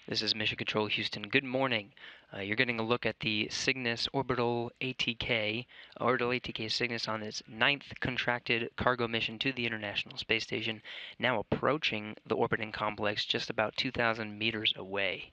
This is Mission Control Houston. Good morning. You're getting a look at the Cygnus Orbital ATK, Orbital ATK Cygnus on its 9th contracted cargo mission to the International Space Station, now approaching the orbiting complex just about 2,000 meters away.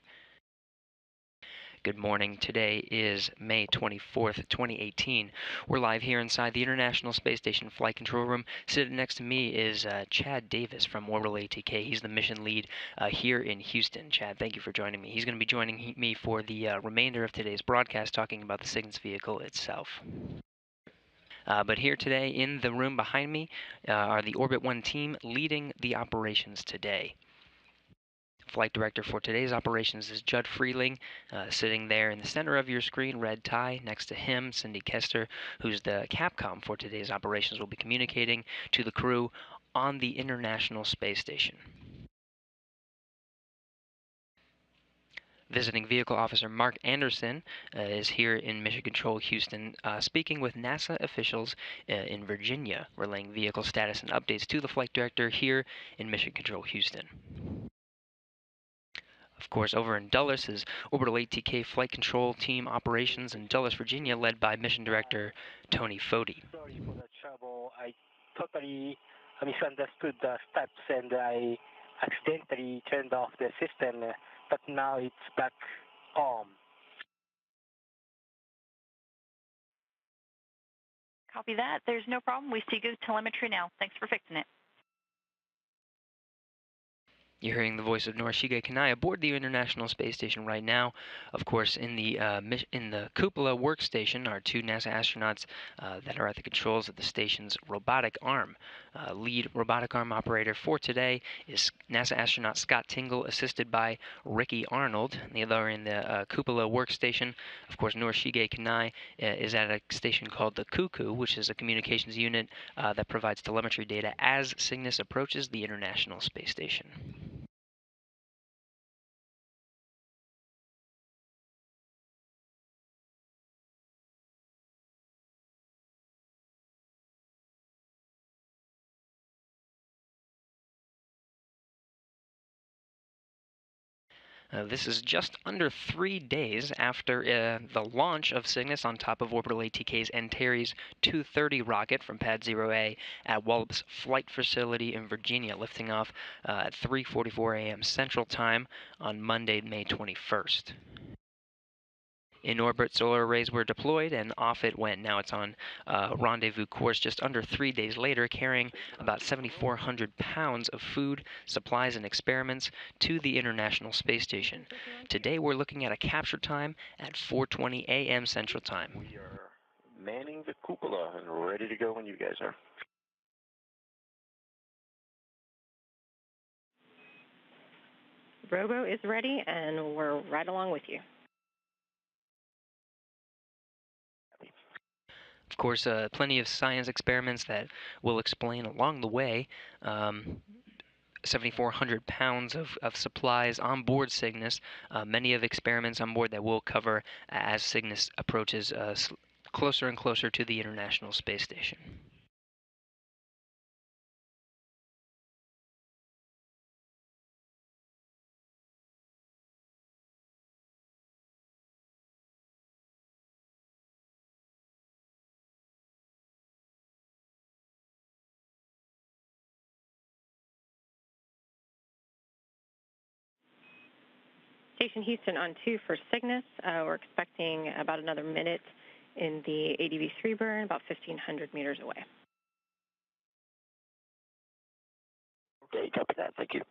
Good morning. Today is May 24th, 2018. We're live here inside the International Space Station Flight Control Room. Sitting next to me is Chad Davis from Orbital ATK. He's the mission lead here in Houston. Chad, thank you for joining me. He's going to be joining me for the remainder of today's broadcast, talking about the Cygnus vehicle itself. But here today in the room behind me are the Orbit 1 team leading the operations today. Flight director for today's operations is Judd Freeling, sitting there in the center of your screen, red tie. Next to him, Cindy Kester, who's the Capcom for today's operations, will be communicating to the crew on the International Space Station. Visiting Vehicle Officer Mark Anderson is here in Mission Control Houston, speaking with NASA officials in Virginia, relaying vehicle status and updates to the flight director here in Mission Control Houston. Of course, over in Dulles is Orbital ATK Flight Control Team Operations in Dulles, Virginia, led by Mission Director Tony Foti. Sorry for the trouble. I totally misunderstood the steps and I accidentally turned off the system, but now it's back on. Copy that. There's no problem. We see good telemetry now. Thanks for fixing it. You're hearing the voice of Norishige Kanai aboard the International Space Station right now. Of course, in the cupola workstation are two NASA astronauts that are at the controls of the station's robotic arm. Lead robotic arm operator for today is NASA astronaut Scott Tingle, assisted by Ricky Arnold. The other in the cupola workstation, of course, Norishige Kanai is at a station called the Cuckoo, which is a communications unit that provides telemetry data as Cygnus approaches the International Space Station. This is just under 3 days after the launch of Cygnus on top of Orbital ATK's Antares 230 rocket from Pad 0A at Wallops Flight Facility in Virginia, lifting off at 3:44 a.m. Central Time on Monday, May 21st. In orbit, solar arrays were deployed, and off it went. Now it's on rendezvous course just under 3 days later, carrying about 7,400 pounds of food, supplies, and experiments to the International Space Station. Today we're looking at a capture time at 4:20 a.m. Central Time. We are manning the cupola and ready to go when you guys are. Robo is ready, and we're right along with you. Of course, plenty of science experiments that we'll explain along the way. 7,400 pounds of supplies on board Cygnus, many of experiments on board that we'll cover as Cygnus approaches closer and closer to the International Space Station. Station Houston on 2 for Cygnus. We're expecting about another minute in the ADV-3 burn, about 1,500 meters away. Okay, copy that. Thank you.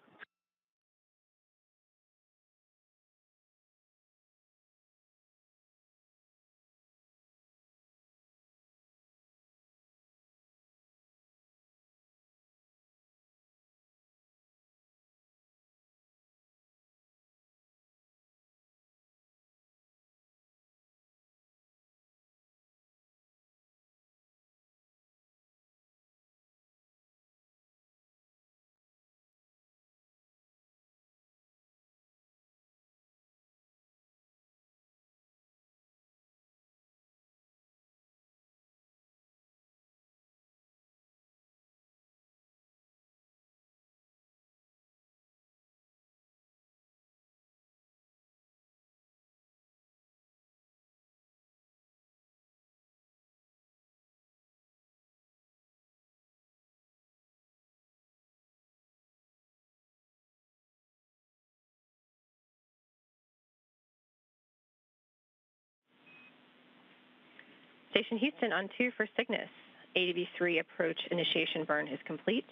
Station Houston on 2 for Cygnus. ADV-3 approach initiation burn is complete.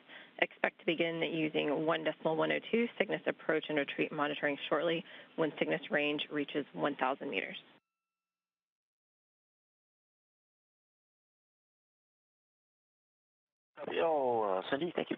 Expect to begin using 1.102 Cygnus approach and retreat monitoring shortly when Cygnus range reaches 1,000 meters. Cindy, thank you.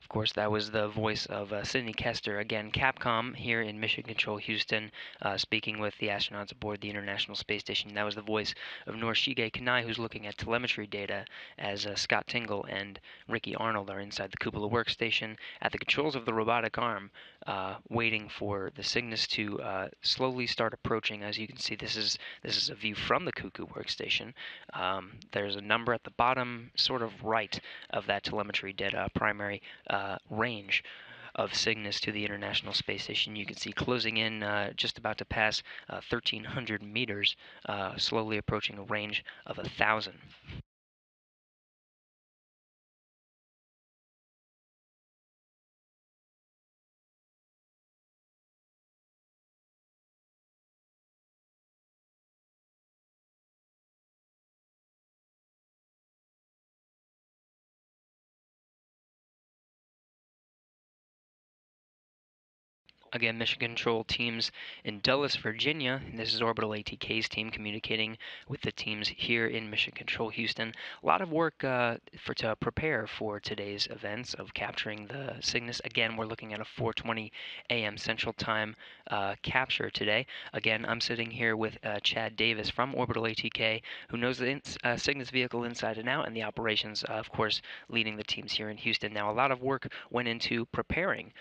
Of course, that was the voice of Sydney Kester, again, Capcom here in Mission Control Houston, speaking with the astronauts aboard the International Space Station. That was the voice of Norishige Kanai, who's looking at telemetry data, as Scott Tingle and Ricky Arnold are inside the cupola workstation at the controls of the robotic arm, waiting for the Cygnus to slowly start approaching. As you can see, this is a view from the Cuckoo workstation. There's a number at the bottom, sort of right of that telemetry data, primary range of Cygnus to the International Space Station. You can see closing in, just about to pass 1,300 meters, slowly approaching a range of 1,000. Again, Mission Control teams in Dulles, Virginia. This is Orbital ATK's team communicating with the teams here in Mission Control Houston. A lot of work to prepare for today's events of capturing the Cygnus. Again, we're looking at a 4:20 a.m. Central Time capture today. Again, I'm sitting here with Chad Davis from Orbital ATK, who knows the Cygnus vehicle inside and out, and the operations, of course, leading the teams here in Houston. Now, a lot of work went into preparing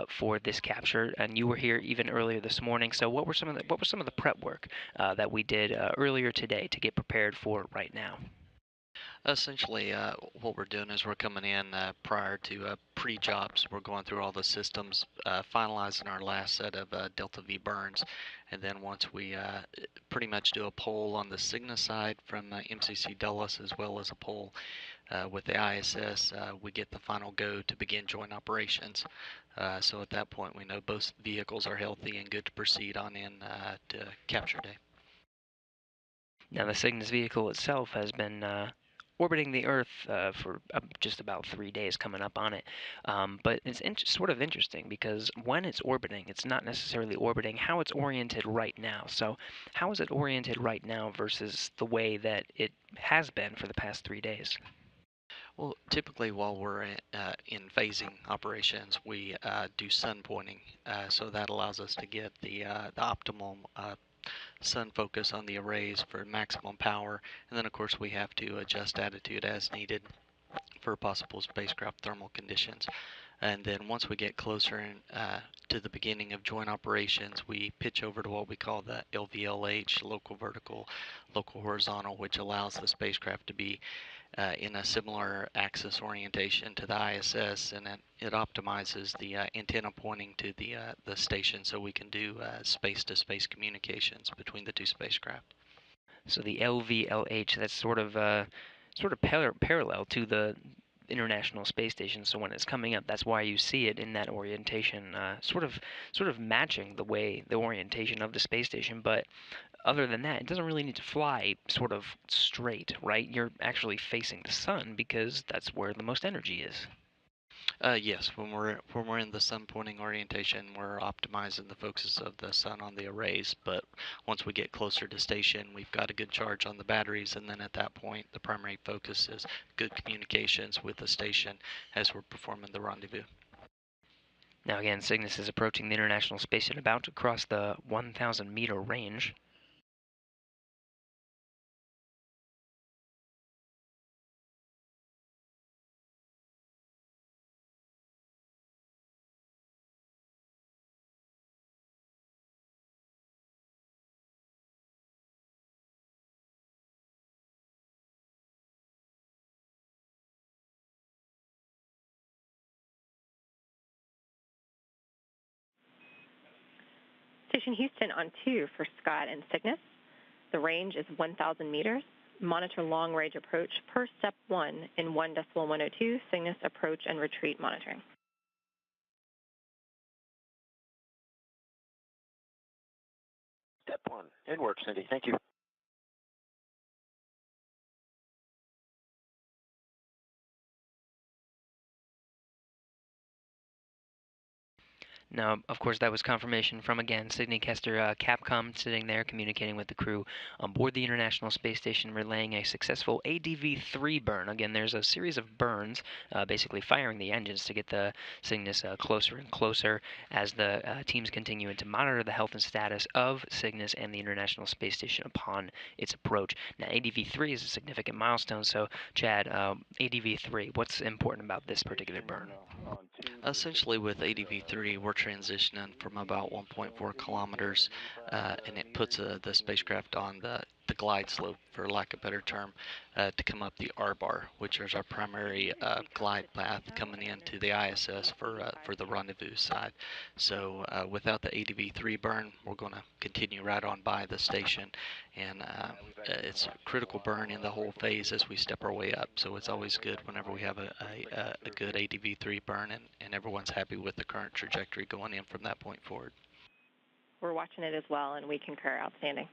for this capture, and you were here even earlier this morning. So what were some of the prep work that we did earlier today to get prepared for right now? Essentially, what we're doing is we're coming in prior to pre-jobs. We're going through all the systems, finalizing our last set of Delta V burns, and then once we pretty much do a poll on the Cygnus side from MCC Dulles, as well as a poll with the ISS, we get the final go to begin joint operations. So at that point, we know both vehicles are healthy and good to proceed on in to capture day. Now, the Cygnus vehicle itself has been orbiting the Earth for just about 3 days, coming up on it. But it's sort of interesting because when it's orbiting, it's not necessarily orbiting how it's oriented right now. So how is it oriented right now versus the way that it has been for the past 3 days? Well, typically while we're in phasing operations, we do sun pointing, so that allows us to get the optimal sun focus on the arrays for maximum power, and then of course we have to adjust attitude as needed for possible spacecraft thermal conditions. And then once we get closer to the beginning of joint operations, we pitch over to what we call the LVLH, local vertical, local horizontal, which allows the spacecraft to be in a similar axis orientation to the ISS, and it optimizes the antenna pointing to the station, so we can do space-to-space communications between the two spacecraft. So the LVLH, that's sort of parallel to the International Space Station. So when it's coming up, that's why you see it in that orientation, sort of matching the orientation of the space station. But other than that, it doesn't really need to fly sort of straight, right? You're actually facing the sun because that's where the most energy is. Yes, when we're in the sun pointing orientation, we're optimizing the focus of the sun on the arrays. But once we get closer to station, we've got a good charge on the batteries, and then at that point, the primary focus is good communications with the station as we're performing the rendezvous. Now again, Cygnus is approaching the International Space Station, about to cross the 1,000-meter range. Station Houston on 2 for Scott and Cygnus. The range is 1,000 meters. Monitor long-range approach per step 1 in 1.102 Cygnus approach and retreat monitoring. Step 1. It works, Cindy. Thank you. Now, of course, that was confirmation from, again, Sidney Kester, Capcom, sitting there communicating with the crew on board the International Space Station, relaying a successful ADV-3 burn. Again, there's a series of burns, basically firing the engines to get the Cygnus closer and closer as the teams continue to monitor the health and status of Cygnus and the International Space Station upon its approach. Now, ADV-3 is a significant milestone, so, Chad, ADV-3, what's important about this particular burn? Essentially, with ADV-3, we're transitioning from about 1.4 kilometers, and it puts the spacecraft on the glide slope, for lack of a better term, to come up the R-bar, which is our primary glide path coming into the ISS for the rendezvous side. So without the ADV-3 burn, we're going to continue right on by the station, and it's a critical burn in the whole phase as we step our way up. So it's always good whenever we have a good ADV-3 burn, and everyone's happy with the current trajectory going in from that point forward. We're watching it as well, and we concur. Outstanding.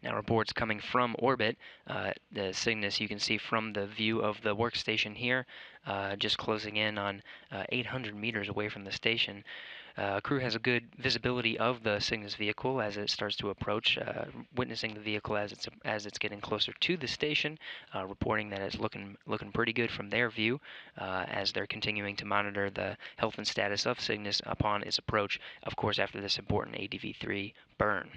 Now, reports coming from orbit. The Cygnus, you can see from the view of the workstation here, just closing in on 800 meters away from the station. Crew has a good visibility of the Cygnus vehicle as it starts to approach, witnessing the vehicle as it's getting closer to the station, reporting that it's looking pretty good from their view as they're continuing to monitor the health and status of Cygnus upon its approach, of course, after this important ADV-3 burn.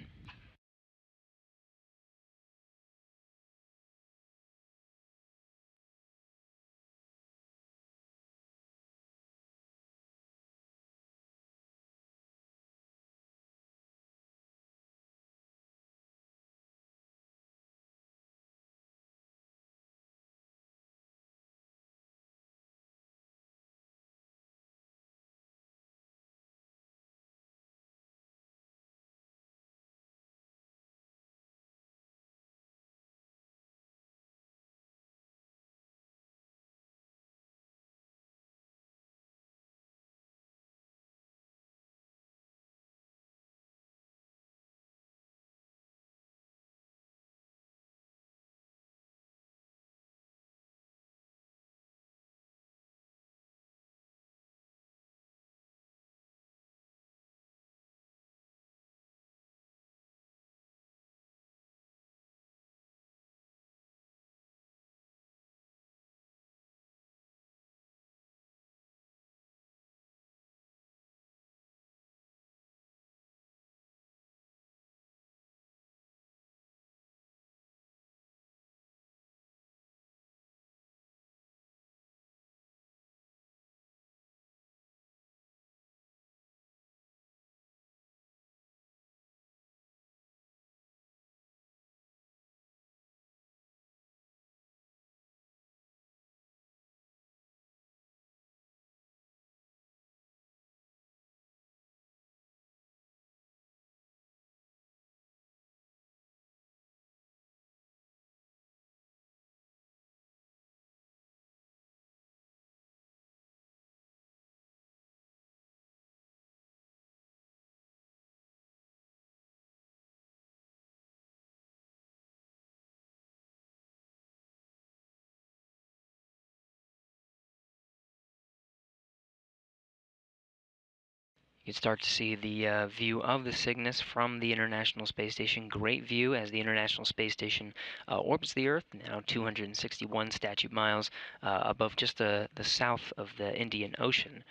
You can start to see the view of the Cygnus from the International Space Station. Great view as the International Space Station orbits the Earth, now 261 statute miles above just the south of the Indian Ocean,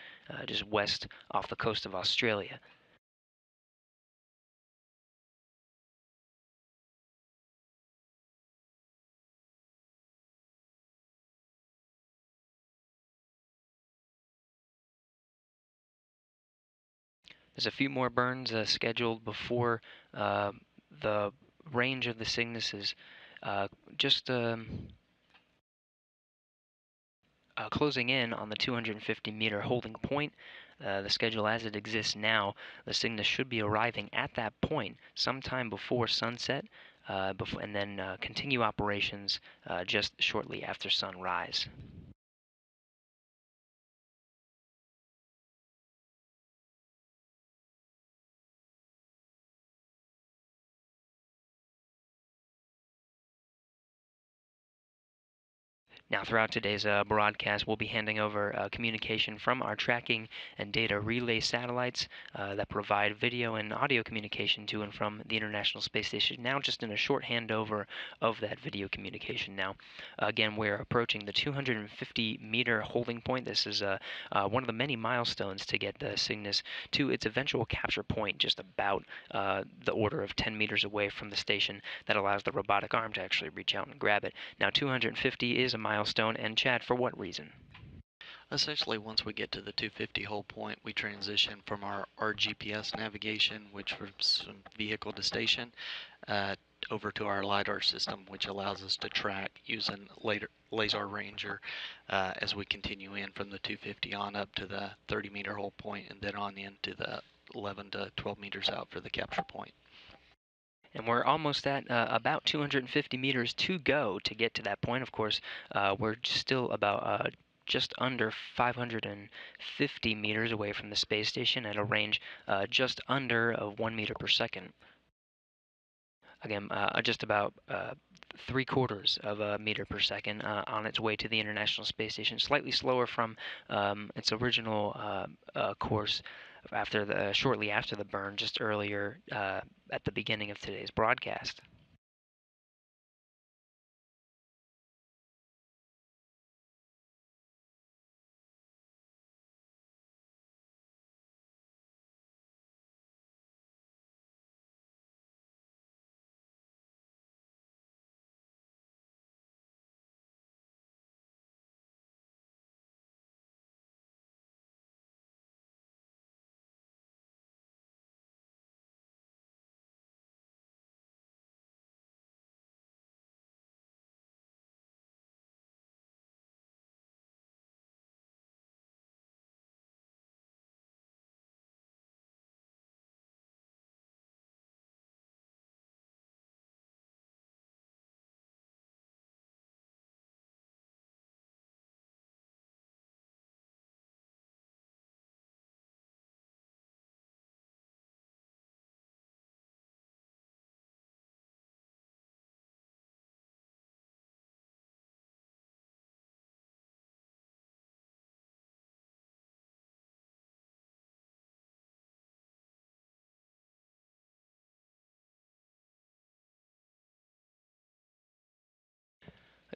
just west off the coast of Australia. There's a few more burns scheduled before the range of the Cygnus is just closing in on the 250-meter holding point. The schedule as it exists now, the Cygnus should be arriving at that point sometime before sunset, and then continue operations just shortly after sunrise. Now, throughout today's broadcast, we'll be handing over communication from our tracking and data relay satellites that provide video and audio communication to and from the International Space Station. Now, just in a short handover of that video communication. Now, again, we're approaching the 250-meter holding point. This is one of the many milestones to get the Cygnus to its eventual capture point, just about the order of 10 meters away from the station. That allows the robotic arm to actually reach out and grab it. Now, 250 is a milestone, and Chad, for what reason? Essentially, once we get to the 250 hold point, we transition from our GPS navigation, which was from vehicle to station, over to our LiDAR system, which allows us to track using Laser Ranger as we continue in from the 250 on up to the 30-meter hold point, and then on into the 11 to 12 meters out for the capture point. And we're almost at about 250 meters to go to get to that point. Of course, we're still about just under 550 meters away from the space station at a range just under 1 meter per second. Again, just about 3/4 of a meter per second on its way to the International Space Station. Slightly slower from its original course shortly after the burn, just earlier at the beginning of today's broadcast.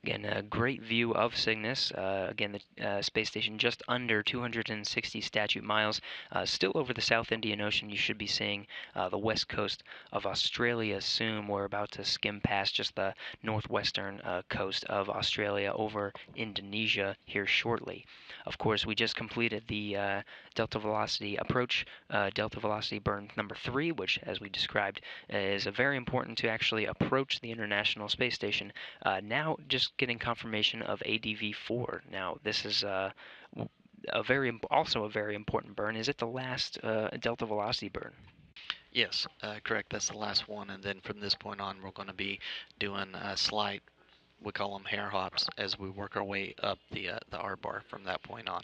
Again, a great view of Cygnus. Again, the space station just under 260 statute miles. Still over the South Indian Ocean. You should be seeing the west coast of Australia soon. We're about to skim past just the northwestern coast of Australia over Indonesia here shortly. Of course, we just completed the delta velocity approach, delta velocity burn number 3, which, as we described, is very important to actually approach the International Space Station. Now, just getting confirmation of ADV4. Now, this is also a very important burn. Is it the last delta velocity burn? Yes, correct. That's the last one, and then from this point on, we're going to be doing slight, we call them hair hops, as we work our way up the R-bar from that point on.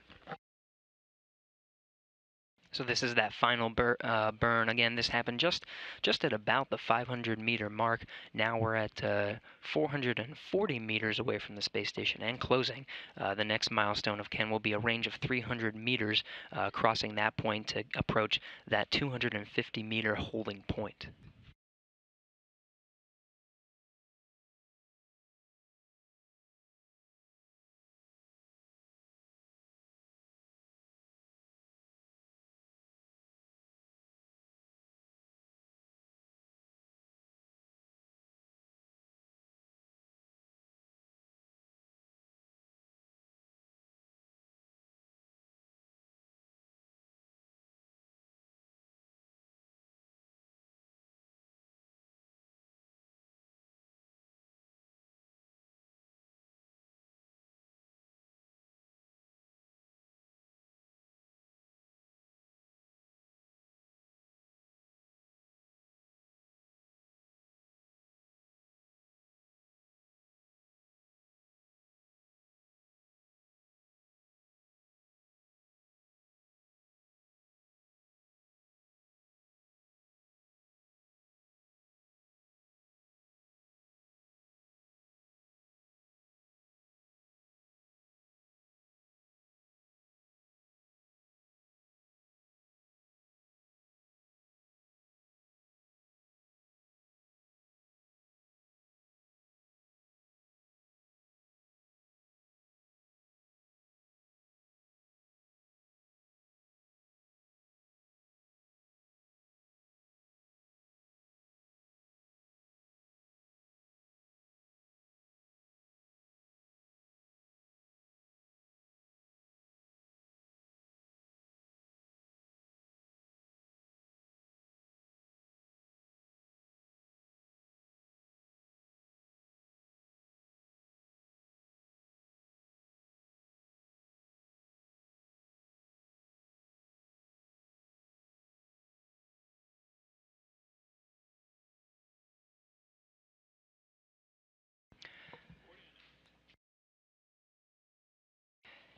So this is that final burn. Again, this happened just at about the 500-meter mark. Now we're at 440 meters away from the space station and closing. The next milestone of Ken will be a range of 300 meters, crossing that point to approach that 250-meter holding point.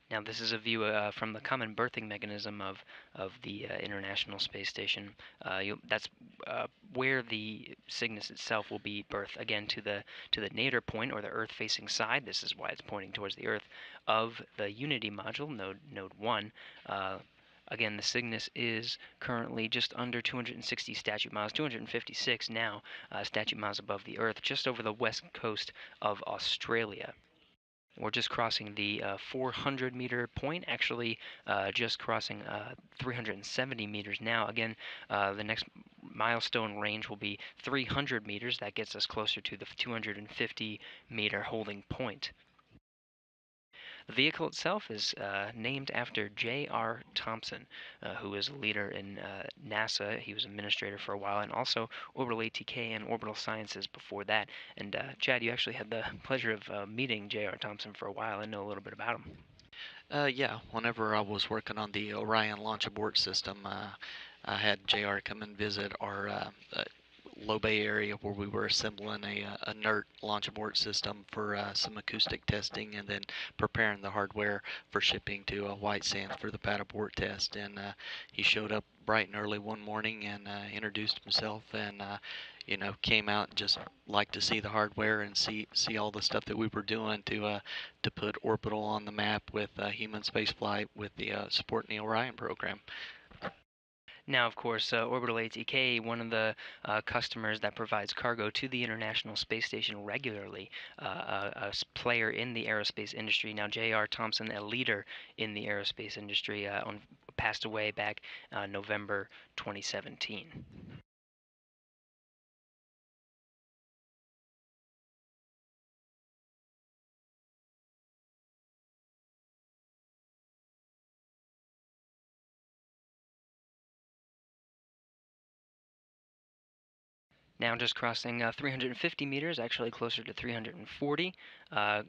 Now, this is a view from the common berthing mechanism of the International Space Station. That's where the Cygnus itself will be berthed again to the nadir point, or the Earth-facing side. This is why it's pointing towards the Earth of the Unity module, node 1. Again, the Cygnus is currently just under 260 statute miles, 256 now statute miles above the Earth, just over the west coast of Australia. We're just crossing the 400-meter point, actually just crossing 370 meters now. Again, the next milestone range will be 300 meters. That gets us closer to the 250-meter holding point. The vehicle itself is named after J.R. Thompson, who was a leader in NASA. He was administrator for a while, and also Orbital ATK and Orbital Sciences before that. And Chad, you actually had the pleasure of meeting J.R. Thompson for a while and know a little bit about him. Yeah, whenever I was working on the Orion launch abort system, I had JR come and visit our low bay area where we were assembling a inert launch abort system for some acoustic testing, and then preparing the hardware for shipping to White Sands for the pad abort test. And he showed up bright and early one morning and introduced himself, and came out and just liked to see the hardware and see all the stuff that we were doing to put Orbital on the map with human spaceflight with the supporting the Orion program. Now, of course, Orbital ATK, one of the customers that provides cargo to the International Space Station regularly, a player in the aerospace industry. Now, J.R. Thompson, a leader in the aerospace industry, passed away back November 2017. Now just crossing 350 meters, actually closer to 340,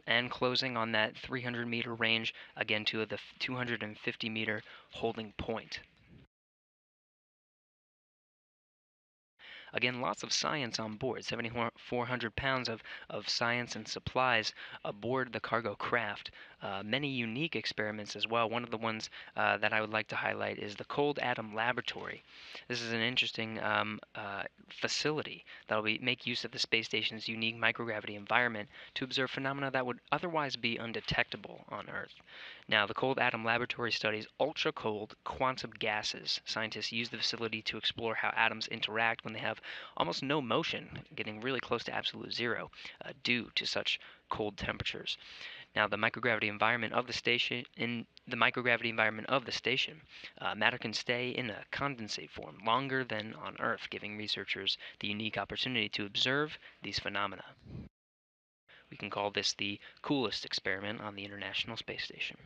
and closing on that 300-meter range, again to the 250-meter holding point. Again, lots of science on board, 7,400 pounds of science and supplies aboard the cargo craft. Many unique experiments as well. One of the ones that I would like to highlight is the Cold Atom Laboratory. This is an interesting facility that will make use of the space station's unique microgravity environment to observe phenomena that would otherwise be undetectable on Earth. Now, the Cold Atom Laboratory studies ultra-cold quantum gases. Scientists use the facility to explore how atoms interact when they have almost no motion, getting really close to absolute zero, due to such cold temperatures. Now, the microgravity environment of the station, matter can stay in a condensate form longer than on Earth, giving researchers the unique opportunity to observe these phenomena. We can call this the coolest experiment on the International Space Station.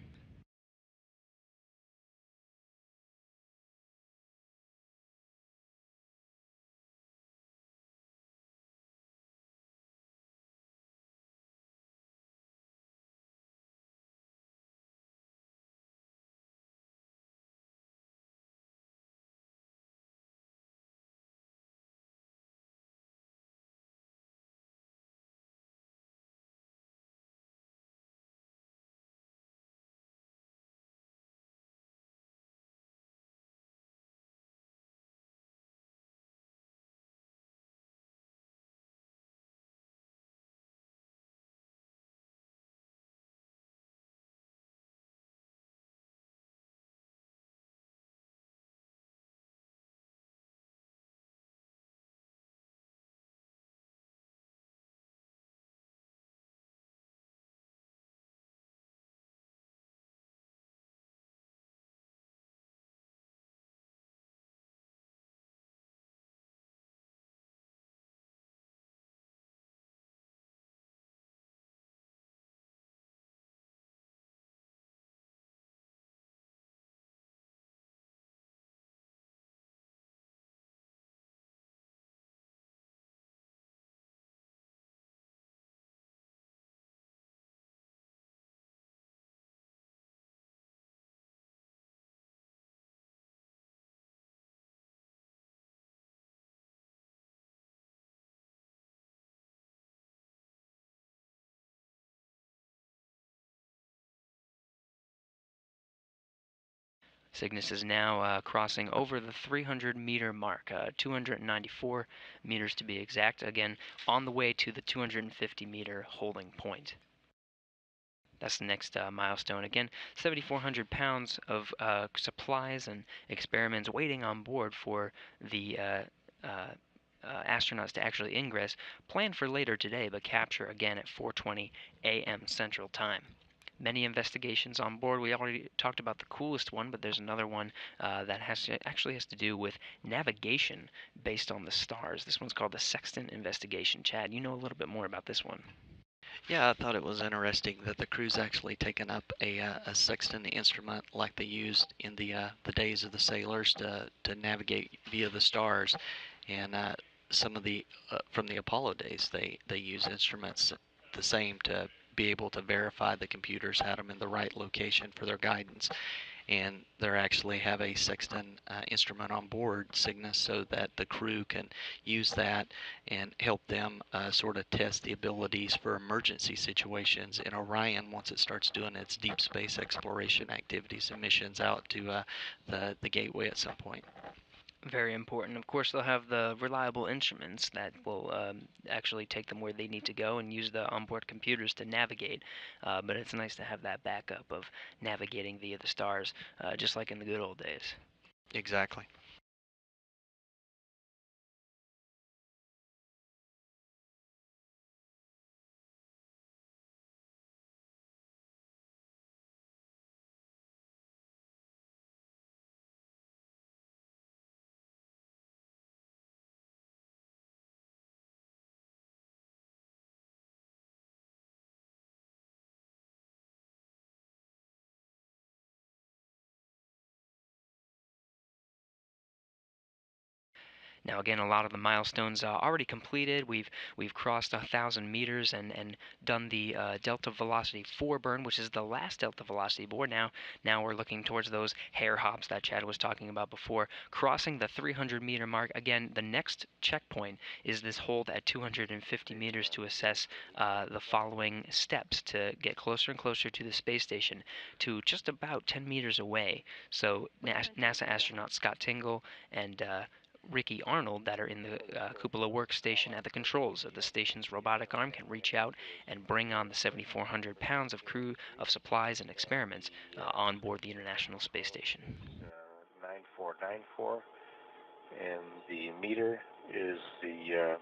Cygnus is now crossing over the 300-meter mark, 294 meters to be exact, again on the way to the 250-meter holding point. That's the next milestone. Again, 7,400 pounds of supplies and experiments waiting on board for the astronauts to actually ingress, planned for later today, but capture again at 4:20 a.m. Central Time. Many investigations on board. We already talked about the coolest one, but there's another one that actually has to do with navigation based on the stars. This one's called the Sextant Investigation. Chad, you know a little bit more about this one. Yeah, I thought it was interesting that the crew's actually taken up a sextant instrument like they used in the days of the sailors to navigate via the stars, and some of the from the Apollo days they use instruments the same to be able to verify the computers had them in the right location for their guidance. And they actually have a sextant instrument on board Cygnus so that the crew can use that and help them sort of test the abilities for emergency situations in Orion once it starts doing its deep space exploration activities and missions out to the gateway at some point. Very important. Of course, they'll have the reliable instruments that will actually take them where they need to go and use the onboard computers to navigate. But it's nice to have that backup of navigating via the stars, just like in the good old days. Exactly. Now, again, a lot of the milestones already completed. We've crossed 1,000 meters and done the delta velocity 4 burn, which is the last delta velocity board. Now we're looking towards those hair hops that Chad was talking about before, crossing the 300-meter mark. Again, the next checkpoint is this hold at 250 meters to assess the following steps to get closer and closer to the space station, to just about 10 meters away. So NASA astronaut Scott Tingle and Ricky Arnold that are in the cupola workstation at the controls of the station's robotic arm can reach out and bring on the 7,400 pounds of crew of supplies and experiments on board the International Space Station. 9494, and the meter is the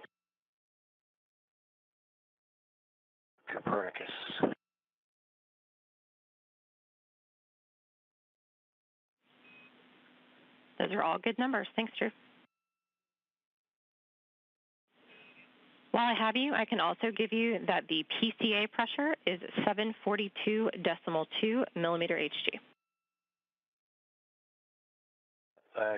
Copernicus. Those are all good numbers. Thanks, Drew. While I have you, I can also give you that the PCA pressure is 742.2 millimeter Hg.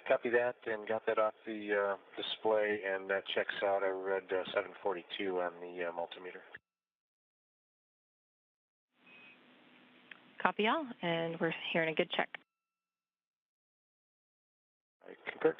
Copy that and got that off the display, and that checks out. I read 742 on the multimeter. Copy all, and we're hearing a good check. I concur.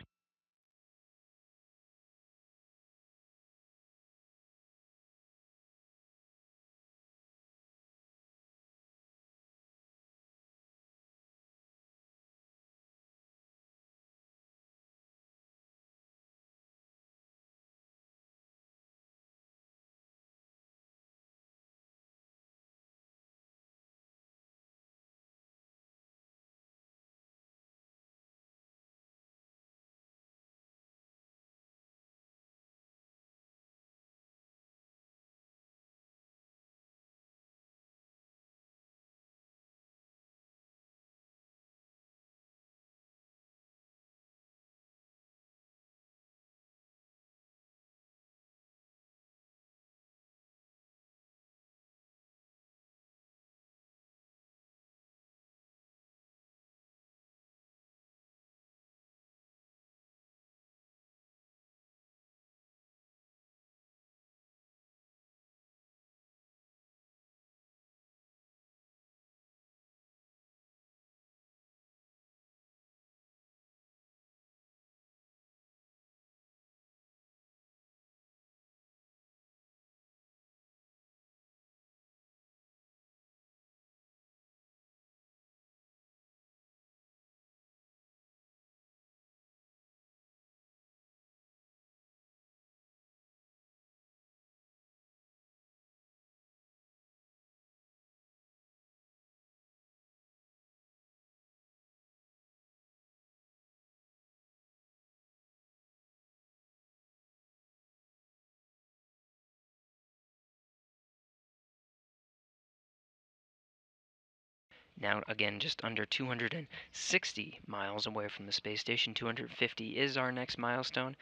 Now, again, just under 260 miles away from the space station. 250 is our next milestone.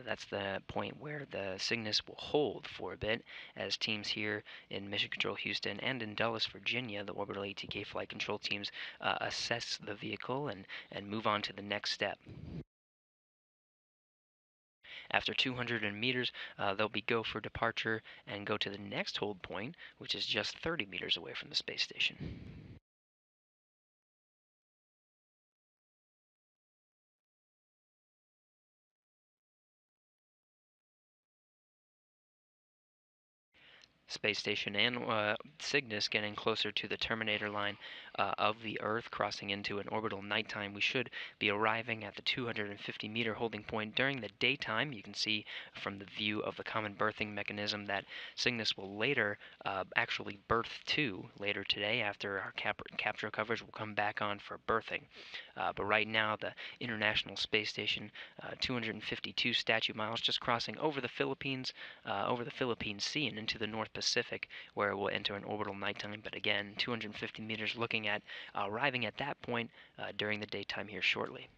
That's the point where the Cygnus will hold for a bit as teams here in Mission Control Houston and in Dulles, Virginia, the Orbital ATK flight control teams assess the vehicle and move on to the next step. After 200 meters, they'll be go for departure and go to the next hold point, which is just 30 meters away from the space station. Space station and Cygnus getting closer to the terminator line of the Earth, crossing into an orbital nighttime. We should be arriving at the 250-meter holding point during the daytime. You can see from the view of the common berthing mechanism that Cygnus will later actually berth to later today after our capture coverage will come back on for berthing. But right now, the International Space Station, 252 statute miles, just crossing over the Philippines Sea and into the North Pacific, where it will enter an orbital nighttime. But again, 250 meters, looking at arriving at that point during the daytime here shortly.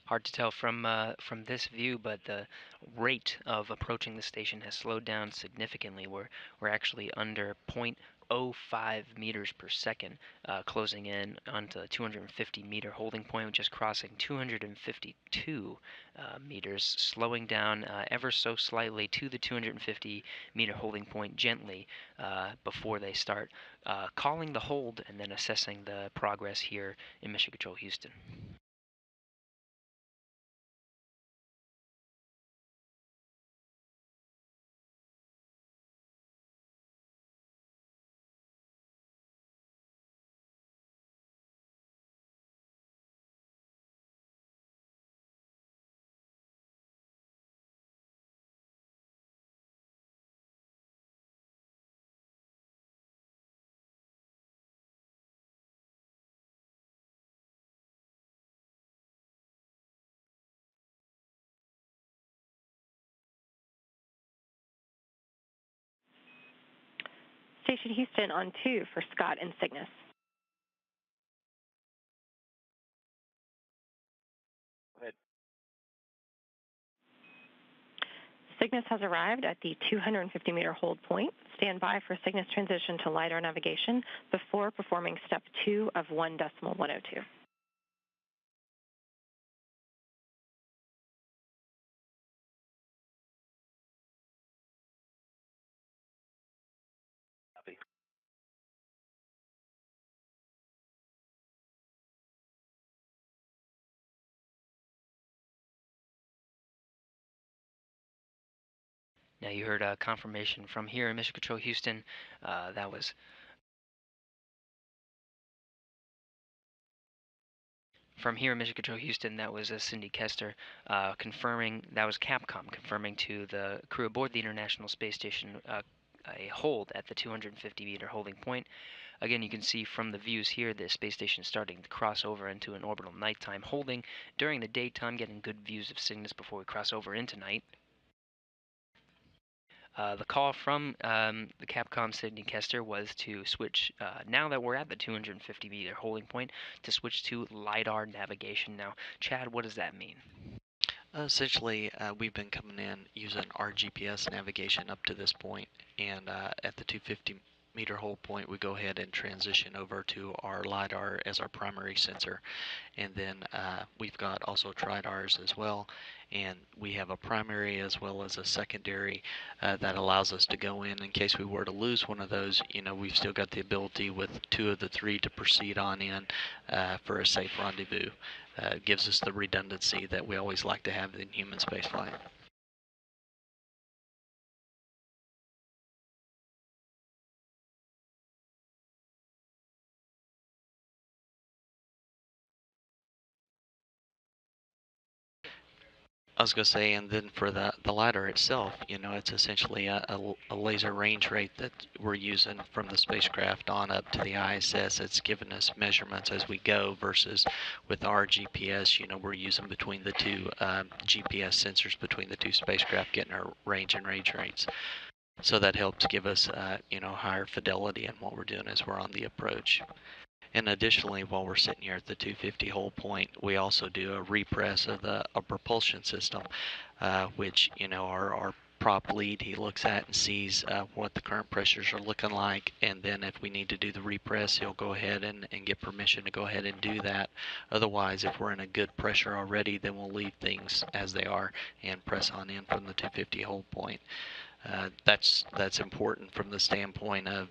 Hard to tell from this view, but the rate of approaching the station has slowed down significantly. We're actually under 0.05 meters per second, closing in onto the 250-meter holding point, which is crossing 252 meters, slowing down ever so slightly to the 250-meter holding point gently before they start calling the hold and then assessing the progress here in Mission Control Houston. Station Houston on 2 for Scott and Cygnus. Go ahead. Cygnus has arrived at the 250-meter hold point. Stand by for Cygnus transition to LiDAR navigation before performing step 2 of 1.102. Copy. Now you heard confirmation from here in Mission Control Houston. That was from here in Mission Control Houston. That was Cindy Kester confirming. That was Capcom confirming to the crew aboard the International Space Station a hold at the 250-meter holding point. Again, you can see from the views here the space station is starting to cross over into an orbital nighttime holding. During the daytime, getting good views of Cygnus before we cross over into night. The call from the Capcom Sydney Kester was to switch, now that we're at the 250-meter holding point, to switch to LiDAR navigation. Now, Chad, what does that mean? Essentially, we've been coming in using our GPS navigation up to this point, and at the 250-meter hold point, we go ahead and transition over to our LiDAR as our primary sensor. And then we've got also TRIDARs as well, and we have a primary as well as a secondary that allows us to go in case we were to lose one of those. You know, we've still got the ability with 2 of the 3 to proceed on in for a safe rendezvous. Gives us the redundancy that we always like to have in human spaceflight. I was going to say, and then for the LiDAR itself, you know, it's essentially a laser range rate that we're using from the spacecraft on up to the ISS. It's given us measurements as we go versus with our GPS, you know, we're using between the 2 GPS sensors between the 2 spacecraft, getting our range and range rates. So that helps give us, you know, higher fidelity in what we're doing as we're on the approach. And additionally, while we're sitting here at the 250 hold point, we also do a repress of a propulsion system, which, you know, our prop lead, he looks at and sees what the current pressures are looking like, and then if we need to do the repress, he'll go ahead and get permission to go ahead and do that. Otherwise, if we're in a good pressure already, then we'll leave things as they are and press on in from the 250 hold point. That's important from the standpoint of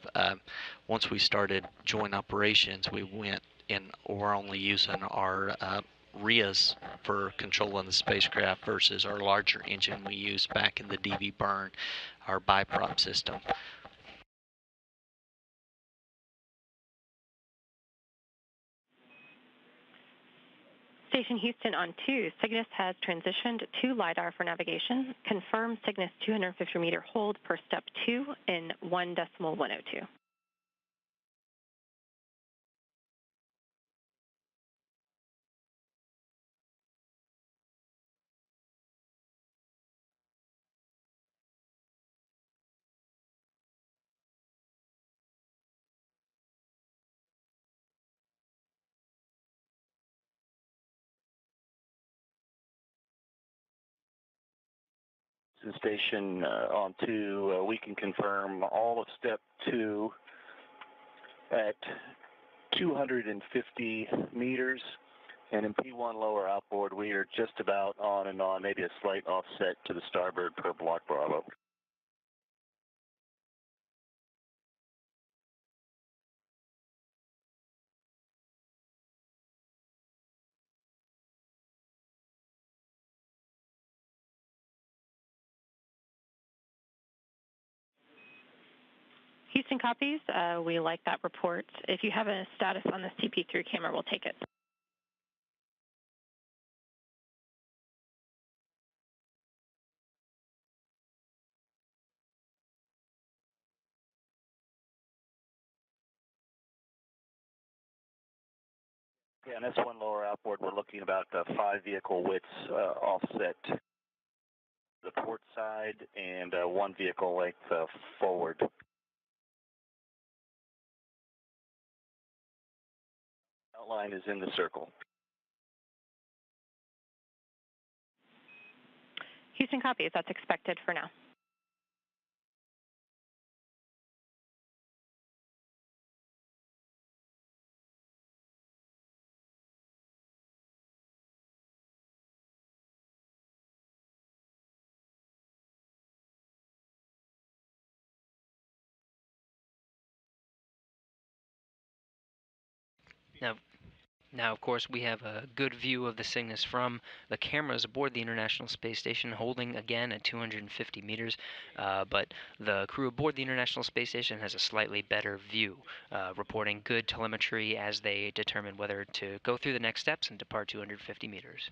once we started joint operations, we went and we're only using our RIAs for controlling the spacecraft versus our larger engine we used back in the DV burn, our biprop system. Station Houston on 2, Cygnus has transitioned to LiDAR for navigation. Confirm Cygnus 250-meter hold per step 2 in 1.102. Station on 2, we can confirm all of step 2 at 250 meters, and in P1 lower outboard, we are just about on and on, maybe a slight offset to the starboard per block Bravo. Houston copies. We like that report. If you have a status on the CP3 camera, we'll take it. Yeah, and that's one lower outboard. We're looking about 5 vehicle widths offset the port side and 1 vehicle length forward. outline is in the circle. Houston copies. That's expected for now. Now, of course, we have a good view of the Cygnus from the cameras aboard the International Space Station, holding again at 250 meters. But the crew aboard the International Space Station has a slightly better view, reporting good telemetry as they determine whether to go through the next steps and depart 250 meters.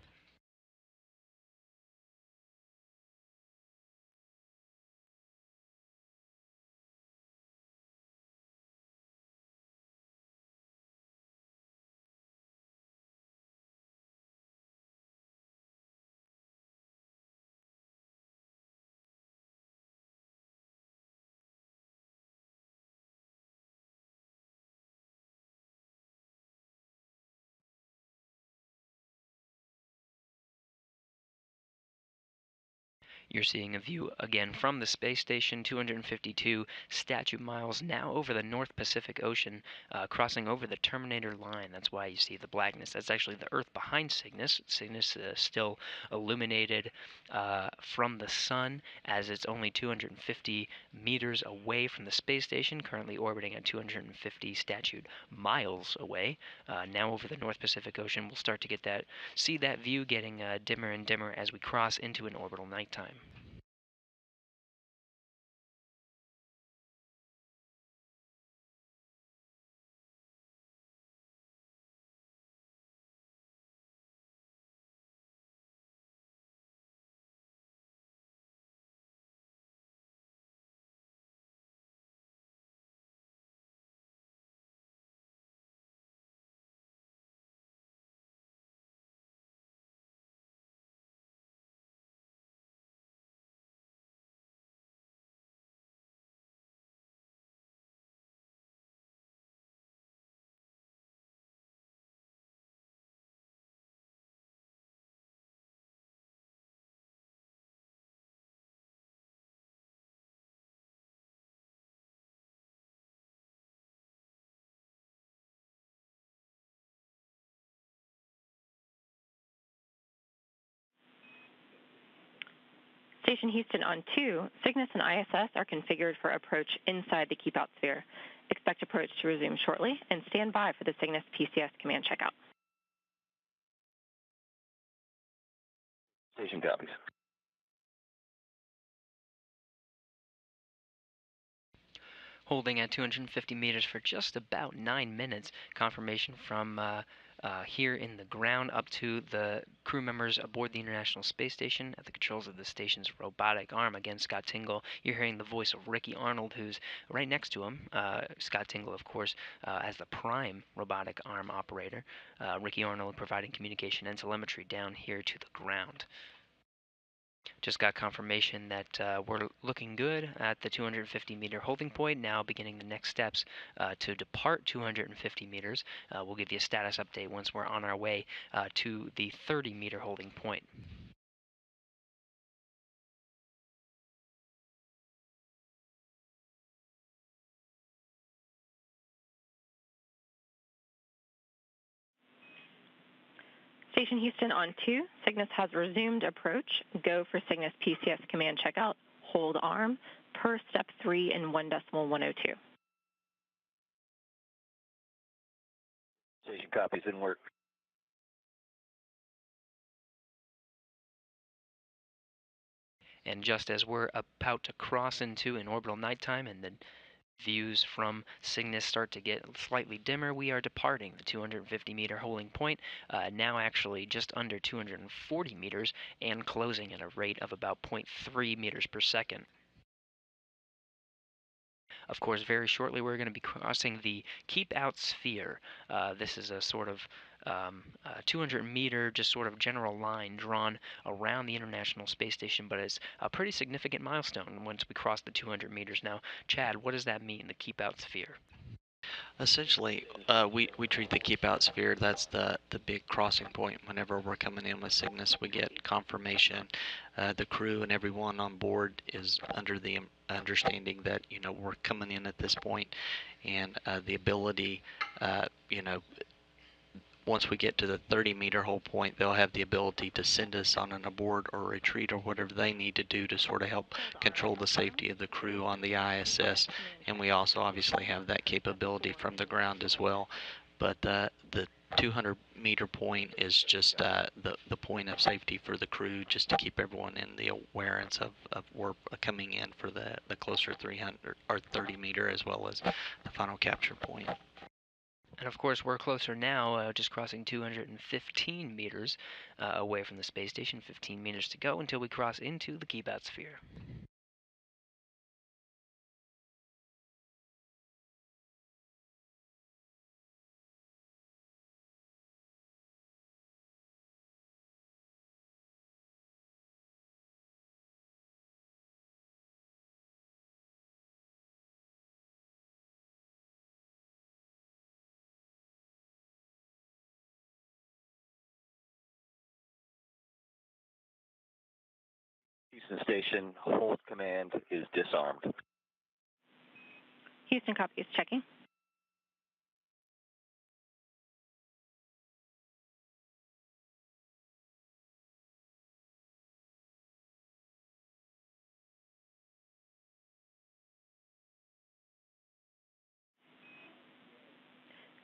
You're seeing a view again from the space station, 252 statute miles now over the North Pacific Ocean, crossing over the Terminator line. That's why you see the blackness. That's actually the Earth behind Cygnus. Cygnus still illuminated from the sun, as it's only 250 meters away from the space station, currently orbiting at 250 statute miles away. Now over the North Pacific Ocean, we'll start to see that view getting dimmer and dimmer as we cross into an orbital nighttime. Station Houston on 2, Cygnus and ISS are configured for approach inside the keep-out sphere. Expect approach to resume shortly, and stand by for the Cygnus PCS command checkout. Station copies. Holding at 250 meters for just about 9 minutes. Confirmation from here in the ground up to the crew members aboard the International Space Station at the controls of the station's robotic arm. Again, Scott Tingle. You're hearing the voice of Ricky Arnold, who's right next to him. Scott Tingle, of course, as the prime robotic arm operator. Ricky Arnold providing communication and telemetry down here to the ground. Just got confirmation that we're looking good at the 250-meter holding point. Now beginning the next steps to depart 250 meters. We'll give you a status update once we're on our way to the 30-meter holding point. Station Houston on 2, Cygnus has resumed approach. Go for Cygnus PCS command checkout. Hold arm per step 3 in 1.102. Station copies in work. And just as we're about to cross into an orbital nighttime and the views from Cygnus start to get slightly dimmer, we are departing the 250-meter holding point, now actually just under 240 meters and closing at a rate of about 0.3 meters per second. Of course, very shortly we're going to be crossing the keep out sphere. This is a sort of 200-meter just sort of general line drawn around the International Space Station, but it's a pretty significant milestone once we cross the 200 meters. Now, Chad, what does that mean, the keep out sphere? Essentially, we treat the keep out sphere. That's the big crossing point. Whenever we're coming in with Cygnus, we get confirmation. The crew and everyone on board is under the understanding that we're coming in at this point, and the ability, you know, once we get to the 30-meter hull point, they'll have the ability to send us on an abort or retreat or whatever they need to do to sort of help control the safety of the crew on the ISS. And we also obviously have that capability from the ground as well. But the 200-meter point is just the point of safety for the crew, just to keep everyone in the awareness of we're coming in for the closer 300 or 30-meter as well as the final capture point. And of course, we're closer now, just crossing 215 meters away from the space station. 15 meters to go until we cross into the keep out sphere. Houston Station, hold command is disarmed. Houston, copy is checking.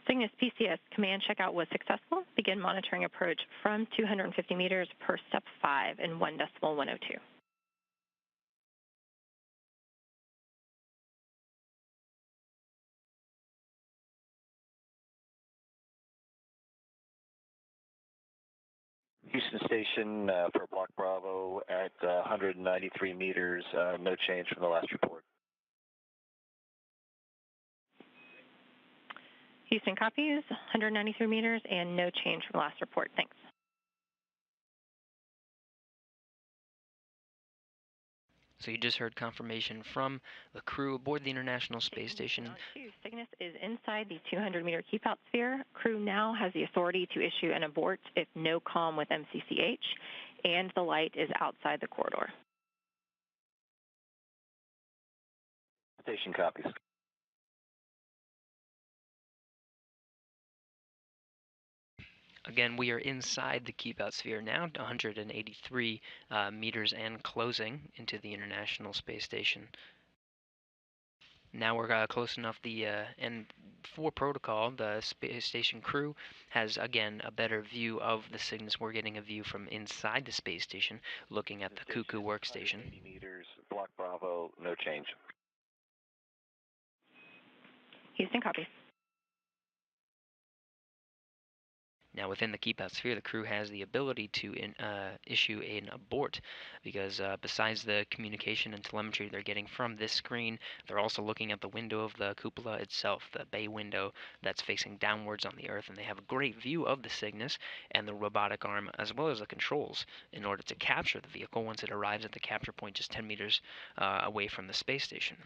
Cygnus PCS command checkout was successful. Begin monitoring approach from 250 meters per step 5 in 1.102. Houston Station for Block Bravo at 193 meters, no change from the last report. Houston copies, 193 meters and no change from last report. Thanks. So you just heard confirmation from the crew aboard the International Space Station. Cygnus is inside the 200-meter keep-out sphere. Crew now has the authority to issue an abort if no comm with MCCH, and the light is outside the corridor. Station copies. Again, we are inside the keep out sphere now, 183 meters and closing into the International Space Station. Now we're close enough. And for protocol, the space station crew has again a better view of the Cygnus. We're getting a view from inside the space station, looking at the Cuckoo workstation. 80 meters, Block Bravo, no change. Houston, copy. Now, within the keep out sphere, the crew has the ability to issue an abort, because besides the communication and telemetry they're getting from this screen, they're also looking at the window of the cupola itself, the bay window that's facing downwards on the Earth, and they have a great view of the Cygnus and the robotic arm, as well as the controls, in order to capture the vehicle once it arrives at the capture point just 10 meters away from the space station.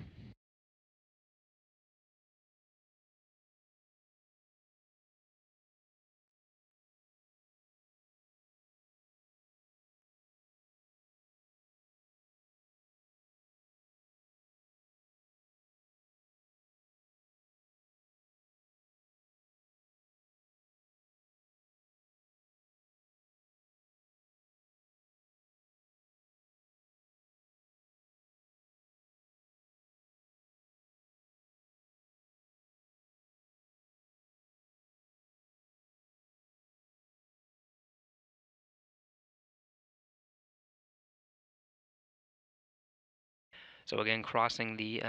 So again, crossing the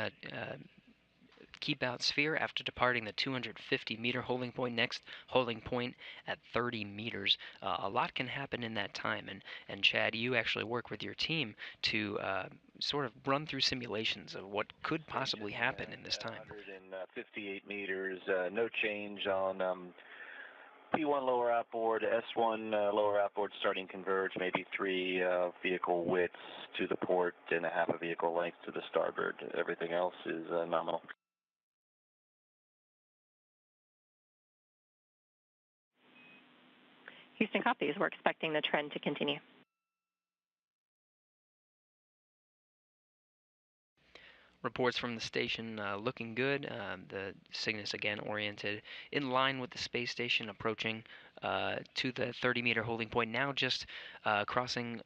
keep out sphere after departing the 250-meter holding point. Next holding point at 30 meters. A lot can happen in that time, and Chad, you actually work with your team to sort of run through simulations of what could possibly happen in this time. 158 meters, no change on P1 lower outboard, S1 lower outboard starting converge, maybe 3 vehicle widths to the port and a half a vehicle length to the starboard. Everything else is nominal. Houston copies. We're expecting the trend to continue. Reports from the station looking good. The Cygnus again oriented in line with the space station, approaching to the 30-meter holding point. Now just crossing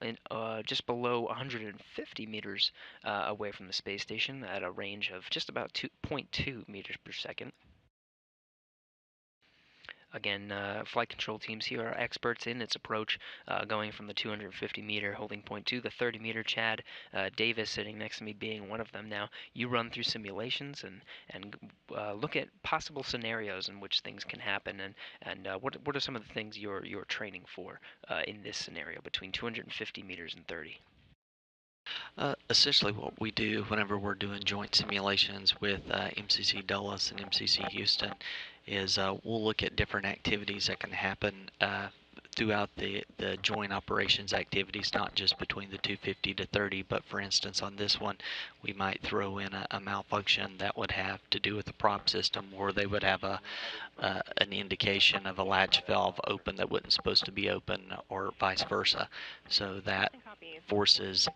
just below 150 meters away from the space station at a range of just about 2.2 meters per second. Again, flight control teams here are experts in its approach, going from the 250-meter holding point to the 30-meter. Chad Davis sitting next to me being one of them. Now, you run through simulations and look at possible scenarios in which things can happen, and what are some of the things you're training for in this scenario between 250 meters and 30? Essentially what we do whenever we're doing joint simulations with MCC Dulles and MCC Houston is we'll look at different activities that can happen throughout the joint operations activities, not just between the 250 to 30, but for instance on this one we might throw in a malfunction that would have to do with the prop system, or they would have an indication of a latch valve open that wasn't supposed to be open, or vice versa. So that forces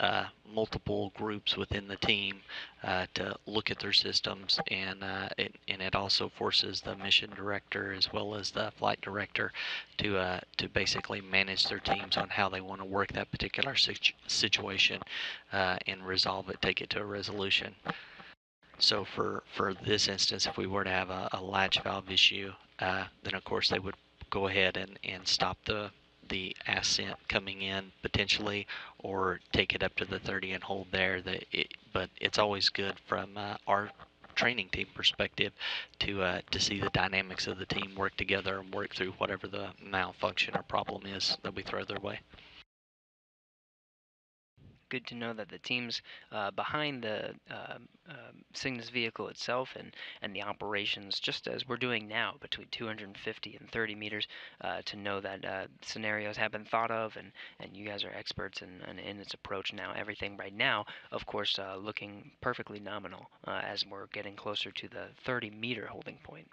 multiple groups within the team to look at their systems, and it also forces the mission director as well as the flight director to basically manage their teams on how they want to work that particular situation and resolve it, take it to a resolution. So for this instance, if we were to have a latch valve issue, then of course they would go ahead and stop the ascent coming in potentially, or take it up to the 30 and hold there. But it's always good from our training team perspective to see the dynamics of the team work together and work through whatever the malfunction or problem is that we throw their way. Good to know that the teams behind the Cygnus vehicle itself and the operations, just as we're doing now between 250 and 30 meters, to know that scenarios have been thought of, and you guys are experts in its approach now. Everything right now, of course, looking perfectly nominal as we're getting closer to the 30-meter holding point.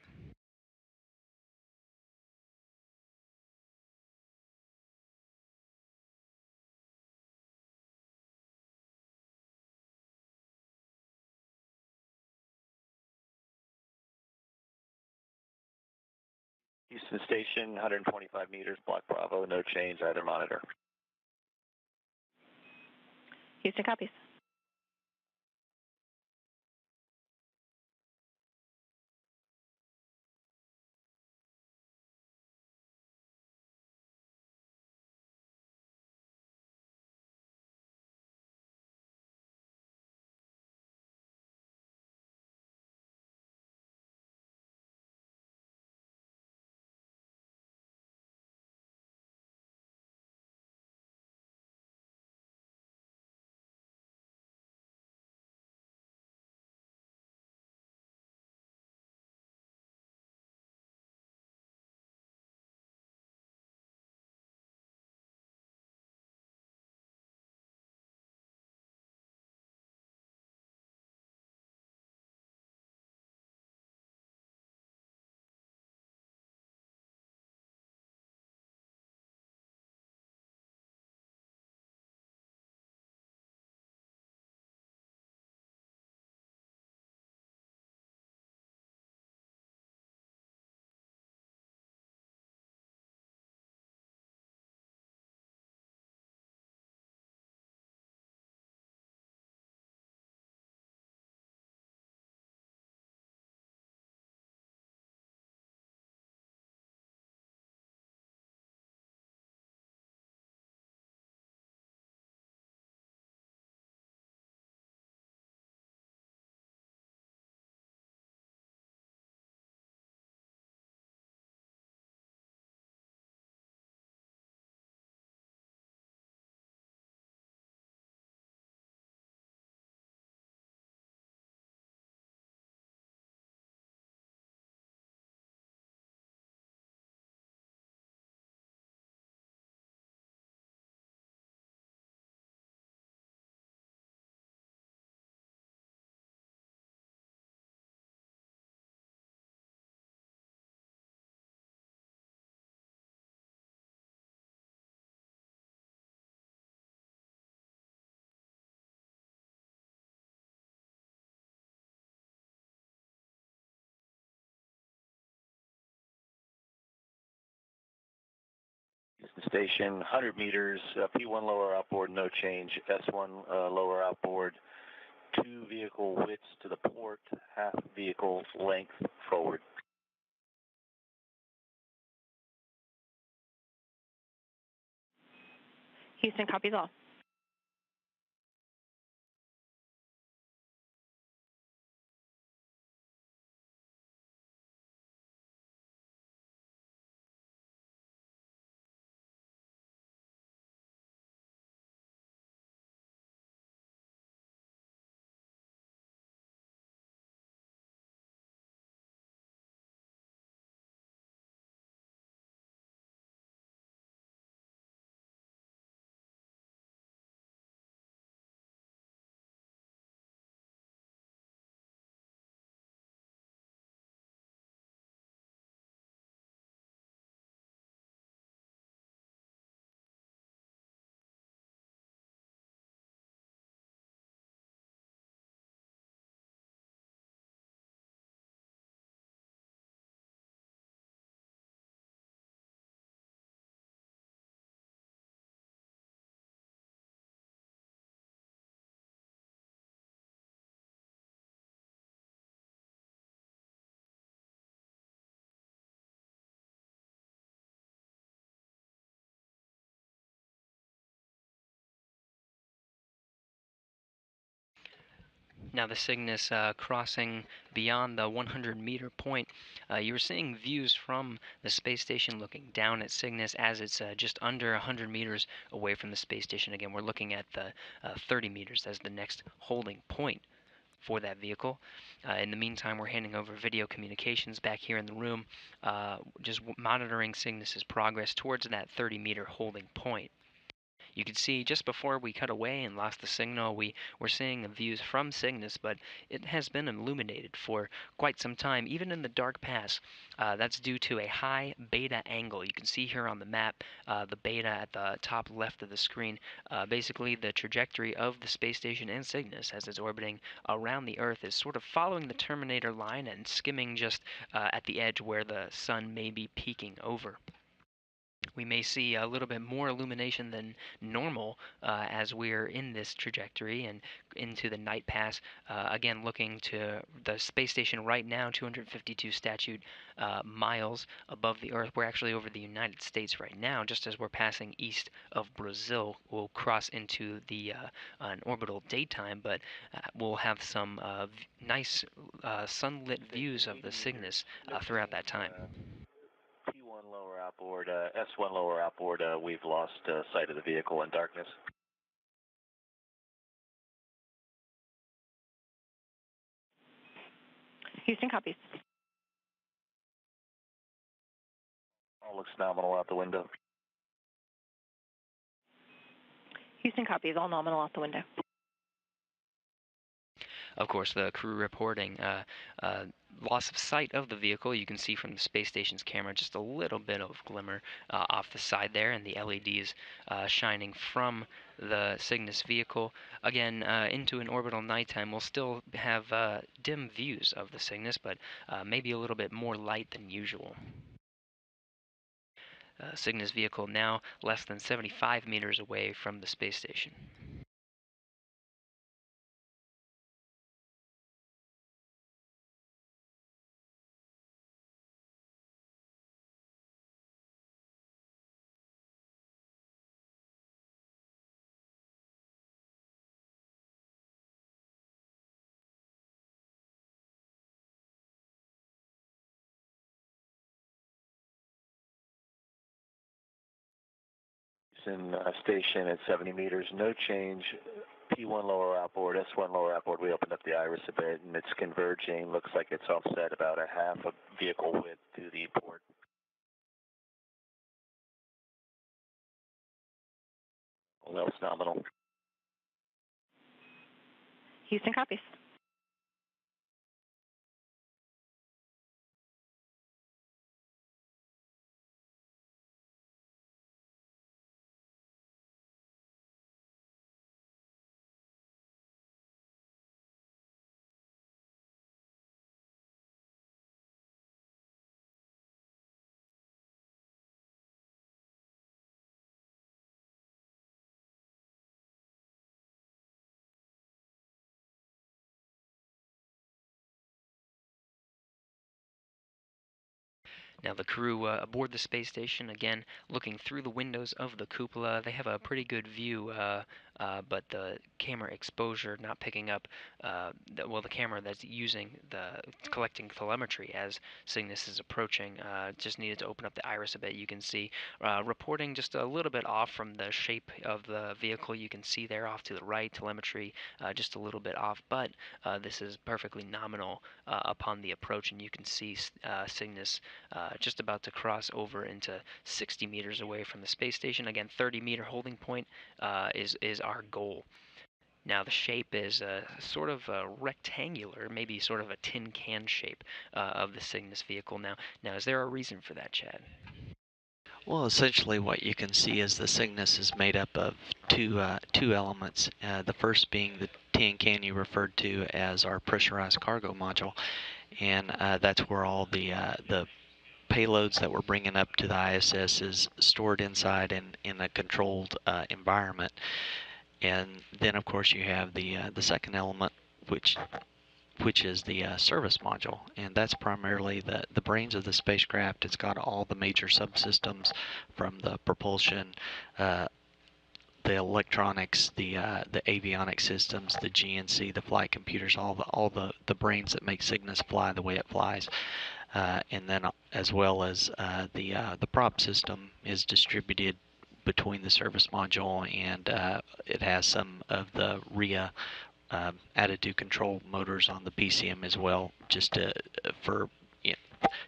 Houston Station, 125 meters, Block Bravo, no change, either monitor. Houston copies. station, 100 meters, P1 lower outboard, no change, S1 lower outboard, 2 vehicle widths to the port, half vehicle length forward. Houston, copies all. Now the Cygnus crossing beyond the 100-meter point, you were seeing views from the space station looking down at Cygnus as it's just under 100 meters away from the space station. Again, we're looking at the 30 meters as the next holding point for that vehicle. In the meantime, we're handing over video communications back here in the room, just monitoring Cygnus's progress towards that 30-meter holding point. You can see just before we cut away and lost the signal, we were seeing the views from Cygnus, but it has been illuminated for quite some time, even in the dark pass. That's due to a high beta angle. You can see here on the map the beta at the top left of the screen. Basically, the trajectory of the space station and Cygnus as it's orbiting around the Earth is sort of following the Terminator line and skimming just at the edge where the sun may be peeking over. We may see a little bit more illumination than normal as we're in this trajectory and into the night pass. Again, looking to the space station right now, 252 statute miles above the Earth. We're actually over the United States right now, just as we're passing east of Brazil. We'll cross into the an orbital daytime, but we'll have some nice sunlit views of the Cygnus throughout that time. P1 lower outboard, S1 lower outboard, we've lost sight of the vehicle in darkness. Houston, copies. All looks nominal out the window. Houston, copies. All nominal out the window. Of course, the crew reporting loss of sight of the vehicle. You can see from the space station's camera just a little bit of glimmer off the side there, and the LEDs shining from the Cygnus vehicle. Again, into an orbital nighttime, we'll still have dim views of the Cygnus, but maybe a little bit more light than usual. Cygnus vehicle now less than 75 meters away from the space station. In station at 70 meters, no change. P1 lower outboard, S1 lower outboard, we opened up the iris a bit and it's converging. Looks like it's offset about a half a vehicle width to the port. All else nominal. Houston, copies. Now the crew aboard the space station, again, looking through the windows of the cupola, they have a pretty good view, but the camera exposure not picking up, the camera that's collecting telemetry as Cygnus is approaching, just needed to open up the iris a bit. You can see reporting just a little bit off from the shape of the vehicle. You can see there off to the right, telemetry just a little bit off, but this is perfectly nominal upon the approach, and you can see Cygnus just about to cross over into 60 meters away from the space station. Again, 30-meter holding point is our goal. Now the shape is sort of rectangular, maybe sort of a tin can shape of the Cygnus vehicle. Now, is there a reason for that, Chad? Well, essentially what you can see is the Cygnus is made up of two elements. The first being the tin can you referred to as our pressurized cargo module, and that's where all the payloads that we're bringing up to the ISS is stored inside in a controlled environment. And then, of course, you have the second element, which is the service module, and that's primarily the brains of the spacecraft. It's got all the major subsystems, from the propulsion, the electronics, the avionics systems, the GNC, the flight computers, all the brains that make Cygnus fly the way it flies. And then, as well as the prop system is distributed between the service module, and it has some of the RIA attitude control motors on the PCM as well, just for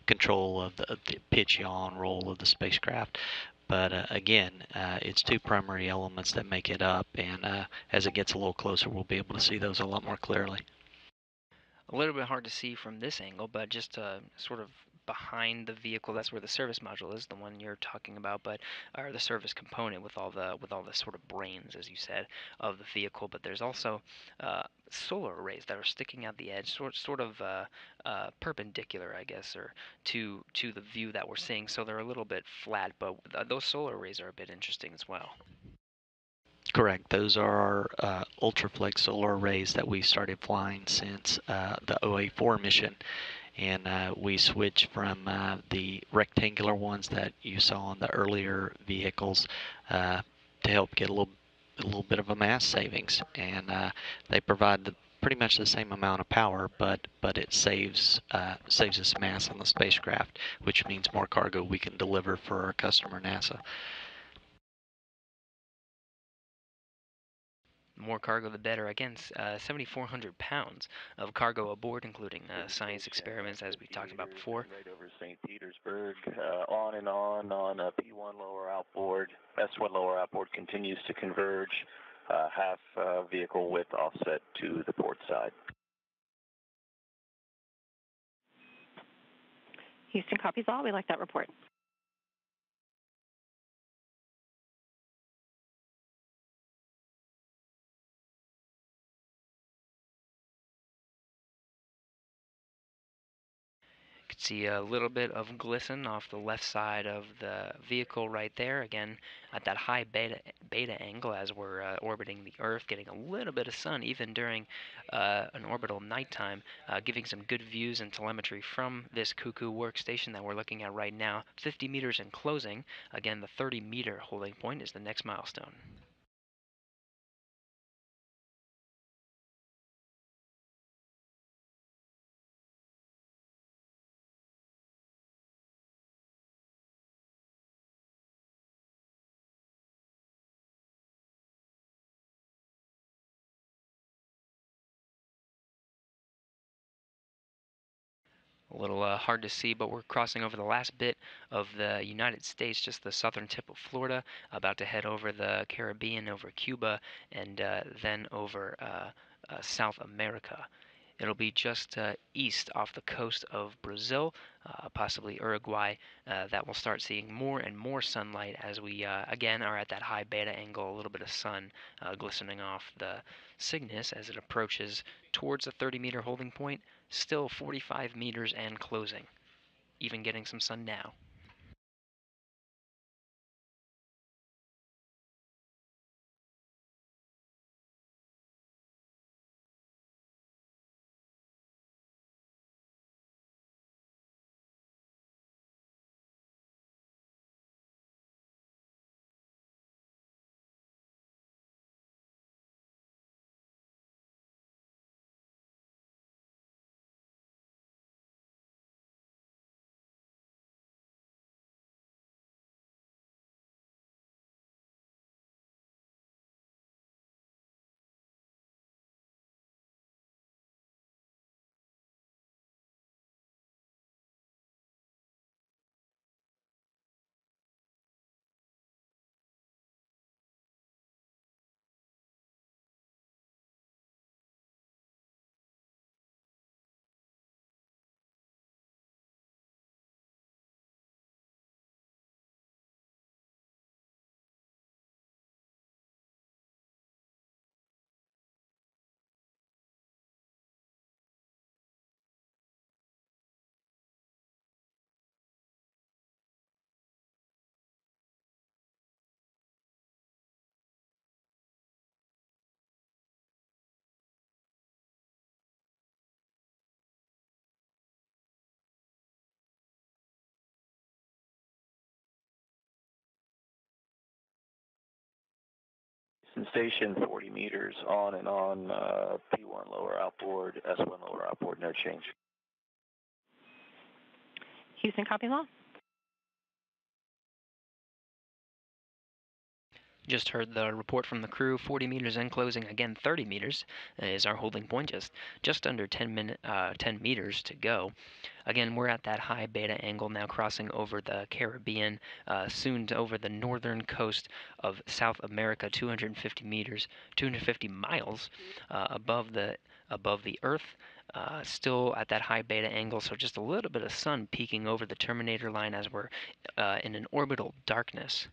control of the pitch, yaw, and roll of the spacecraft. But again, it's two primary elements that make it up, and as it gets a little closer, we'll be able to see those a lot more clearly. A little bit hard to see from this angle, but just sort of behind the vehicle, that's where the service module is, the one you're talking about, or the service component with all the sort of brains, as you said, of the vehicle. But there's also solar arrays that are sticking out the edge, sort of perpendicular, I guess, or to the view that we're seeing. So they're a little bit flat, but those solar arrays are a bit interesting as well. Correct. Those are our Ultraflex solar arrays that we started flying since the OA-4 mission. And we switched from the rectangular ones that you saw on the earlier vehicles to help get a little bit of a mass savings. And they provide pretty much the same amount of power, but it saves us mass on the spacecraft, which means more cargo we can deliver for our customer NASA. More cargo, the better. Again, 7,400 pounds of cargo aboard, including science experiments, as we talked about before. Right over St. Petersburg, on and on P1 lower outboard. S1 lower outboard continues to converge, half vehicle width offset to the port side. Houston copies all. We like that report. You can see a little bit of glisten off the left side of the vehicle right there. Again, at that high beta angle as we're orbiting the Earth, getting a little bit of sun even during an orbital nighttime, giving some good views and telemetry from this Cuckoo workstation that we're looking at right now. 50 meters in closing. Again, the 30-meter holding point is the next milestone. A little hard to see, but we're crossing over the last bit of the United States, just the southern tip of Florida, about to head over the Caribbean, over Cuba, and then over South America. It'll be just east off the coast of Brazil, possibly Uruguay, that we'll start seeing more and more sunlight as we, again, are at that high beta angle, a little bit of sun glistening off the Cygnus as it approaches towards the 30-meter holding point. Still 45 meters and closing, even getting some sun now. Houston Station, 40 meters on and on, P1 lower outboard, S1 lower outboard, no change. Houston, copy law. Just heard the report from the crew. 40 meters in closing. Again, 30 meters is our holding point. Just under 10 meters to go. Again, we're at that high beta angle now, crossing over the Caribbean, soon over the northern coast of South America, 250 miles above the Earth. Still at that high beta angle, so just a little bit of sun peeking over the terminator line as we're in an orbital darkness.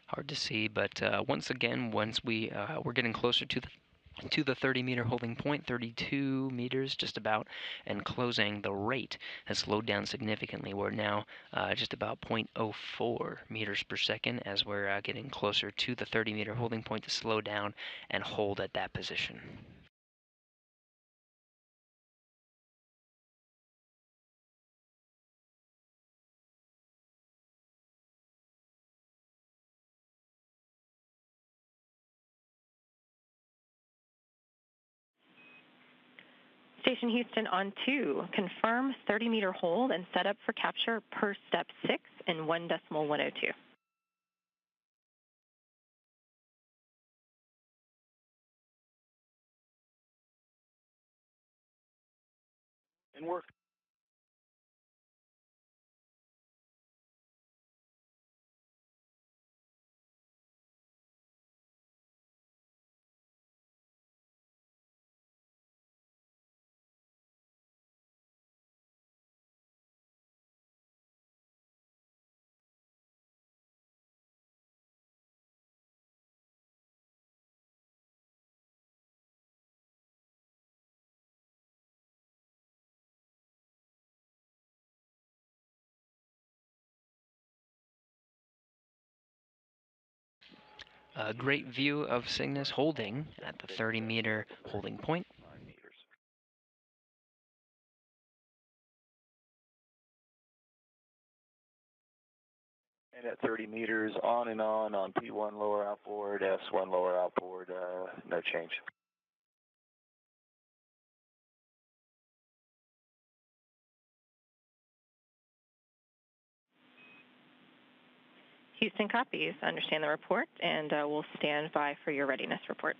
Hard to see, but once we're getting closer to the 30-meter holding point, 32 meters just about, and closing, the rate has slowed down significantly. We're now just about 0.04 meters per second as we're getting closer to the 30-meter holding point to slow down and hold at that position. Station Houston on 2, confirm 30-meter hold and set up for capture per step 6 in 1.102. And work. A great view of Cygnus holding at the 30-meter holding point. And at 30 meters on and on P1 lower outboard, S1 lower outboard, no change. Houston copies. Understand the report, and we'll stand by for your readiness report.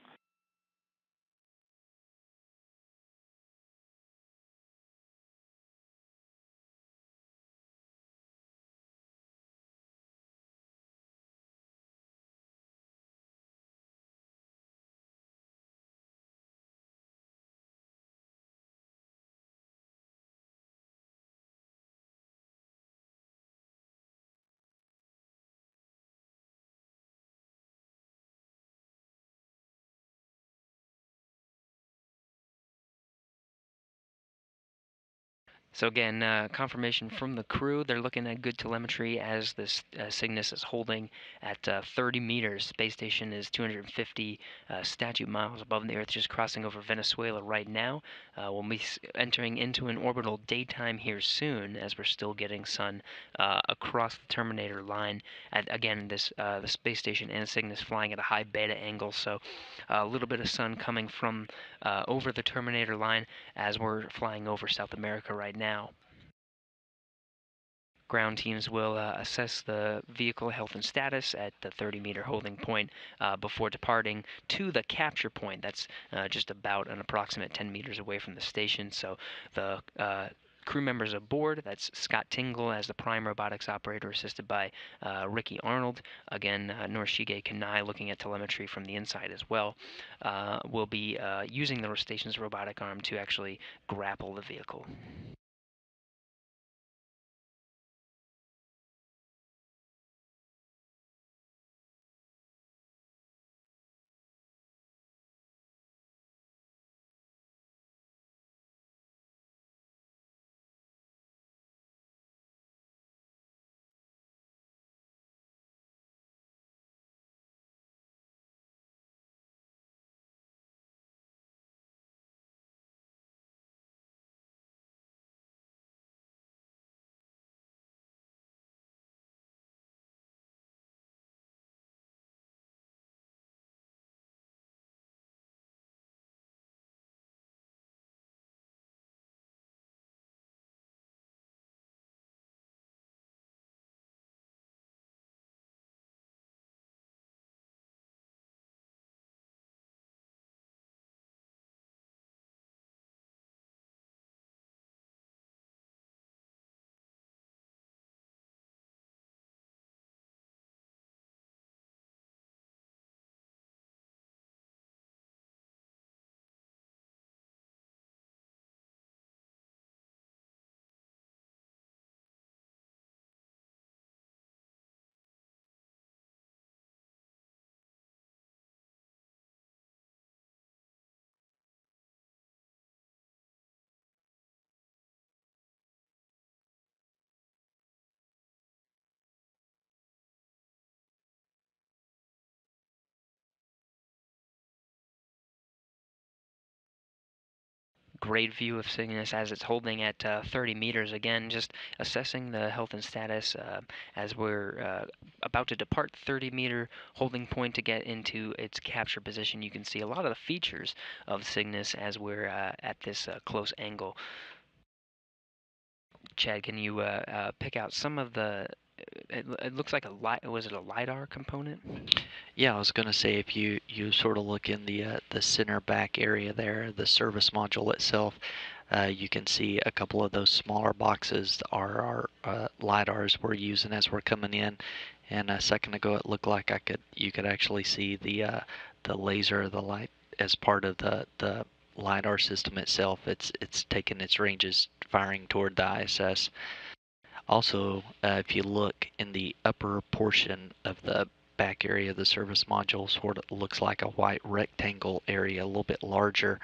So again, confirmation from the crew. They're looking at good telemetry as this Cygnus is holding at 30 meters. Space station is 250 statute miles above the Earth, just crossing over Venezuela right now. We'll be entering into an orbital daytime here soon, as we're still getting sun across the terminator line. Again, the space station and Cygnus flying at a high beta angle, so a little bit of sun coming from over the terminator line as we're flying over South America right now. Ground teams will assess the vehicle health and status at the 30-meter holding point before departing to the capture point. That's just about an approximate 10 meters away from the station. So the crew members aboard, that's Scott Tingle as the prime robotics operator, assisted by Ricky Arnold. Again, Norishige Kanai looking at telemetry from the inside as well. Will be using the station's robotic arm to actually grapple the vehicle. Great view of Cygnus as it's holding at 30 meters. Again, just assessing the health and status as we're about to depart 30-meter holding point to get into its capture position. You can see a lot of the features of Cygnus as we're at this close angle. Chad, can you pick out some of the? It looks like was it a LiDAR component? Yeah, I was going to say if you sort of look in the center back area there, the service module itself, you can see a couple of those smaller boxes are our LiDARs we're using as we're coming in. And a second ago, it looked like you could actually see the laser, the light as part of the LiDAR system itself. It's taking its ranges firing toward the ISS. Also, if you look in the upper portion of the back area of the service module, sort of looks like a white rectangle area, a little bit larger.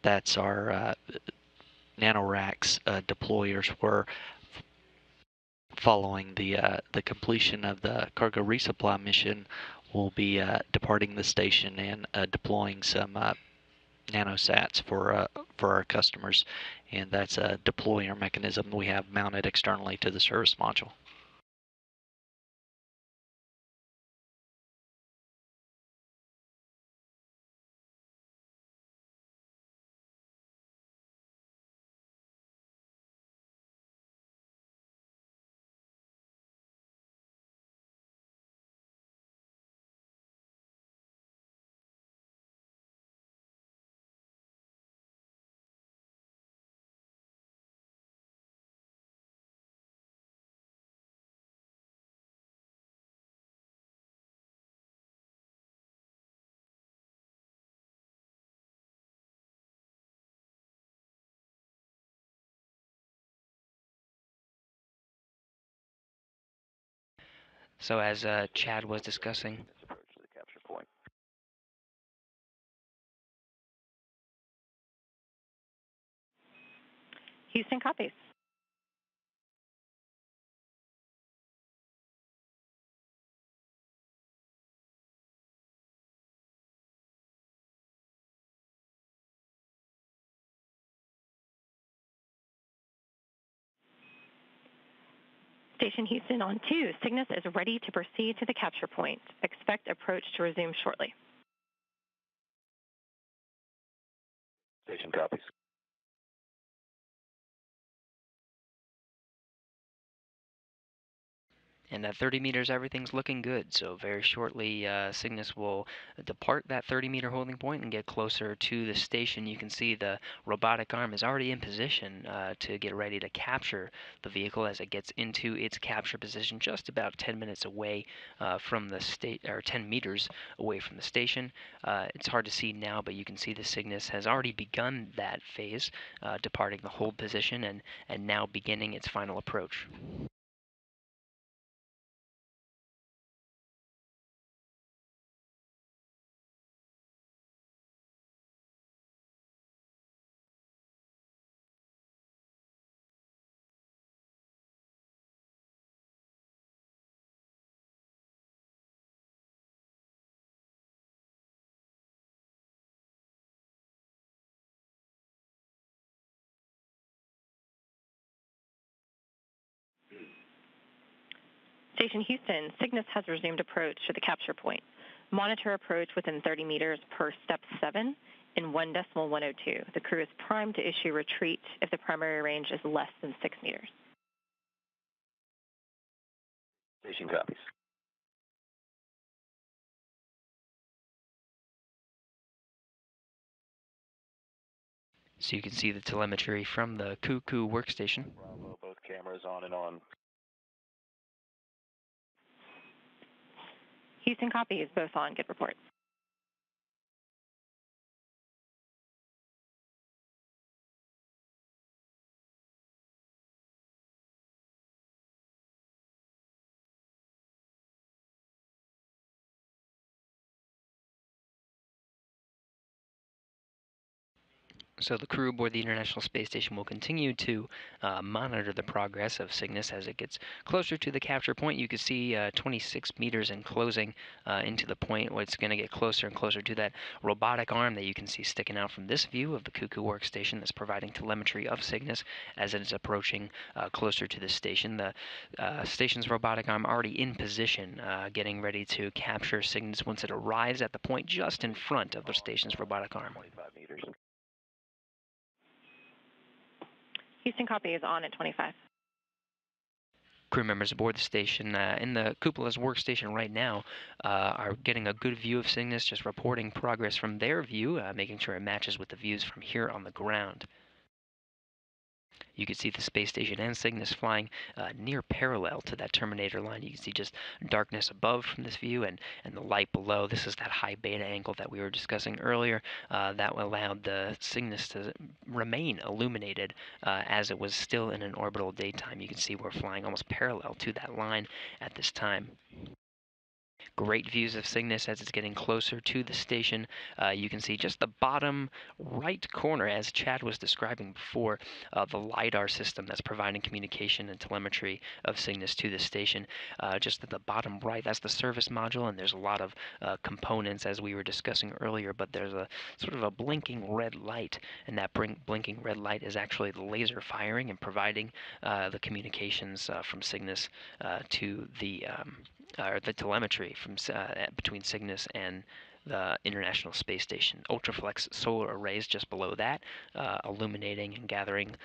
That's our nanoracks deployers where following the completion of the cargo resupply mission, we'll be departing the station and deploying some nanosats for our customers, and that's a deployer mechanism we have mounted externally to the service module. So as Chad was discussing, Approach to the capture point. Houston copies. Station Houston on 2. Cygnus is ready to proceed to the capture point. Expect approach to resume shortly. Station copies. And at 30 meters, everything's looking good. So very shortly, Cygnus will depart that 30-meter holding point and get closer to the station. You can see the robotic arm is already in position to get ready to capture the vehicle as it gets into its capture position, just about 10 minutes away from the or 10 meters away from the station. It's hard to see now, but you can see the Cygnus has already begun that phase, departing the hold position and now beginning its final approach. Station Houston, Cygnus has resumed approach to the capture point. Monitor approach within 30 meters per step 7 in 1.102. The crew is primed to issue retreat if the primary range is less than 6 meters. Station copies. So you can see the telemetry from the Cuckoo workstation. Bravo, both cameras on and on. Houston copies, both on. Good report. So the crew aboard the International Space Station will continue to monitor the progress of Cygnus as it gets closer to the capture point. You can see 26 meters and closing into the point where it's going to get closer and closer to that robotic arm that you can see sticking out from this view of the Cuckoo workstation that's providing telemetry of Cygnus as it is approaching closer to the station. The station's robotic arm already in position, getting ready to capture Cygnus once it arrives at the point just in front of the station's robotic arm. 25 meters. Houston copy is on at 25. Crew members aboard the station in the Cupola's workstation right now are getting a good view of Cygnus, just reporting progress from their view, making sure it matches with the views from here on the ground. You can see the space station and Cygnus flying near parallel to that terminator line. You can see just darkness above from this view and the light below. This is that high beta angle that we were discussing earlier that allowed the Cygnus to remain illuminated as it was still in an orbital daytime. You can see we're flying almost parallel to that line at this time. Great views of Cygnus as it's getting closer to the station. You can see just the bottom right corner, as Chad was describing before, the LiDAR system that's providing communication and telemetry of Cygnus to the station. Just at the bottom right, that's the service module, and there's a lot of components as we were discussing earlier, but there's a sort of a blinking red light, and that blinking red light is actually the laser firing and providing the communications from Cygnus to the telemetry from between Cygnus and the International Space Station. Ultraflex solar arrays just below that, illuminating and gathering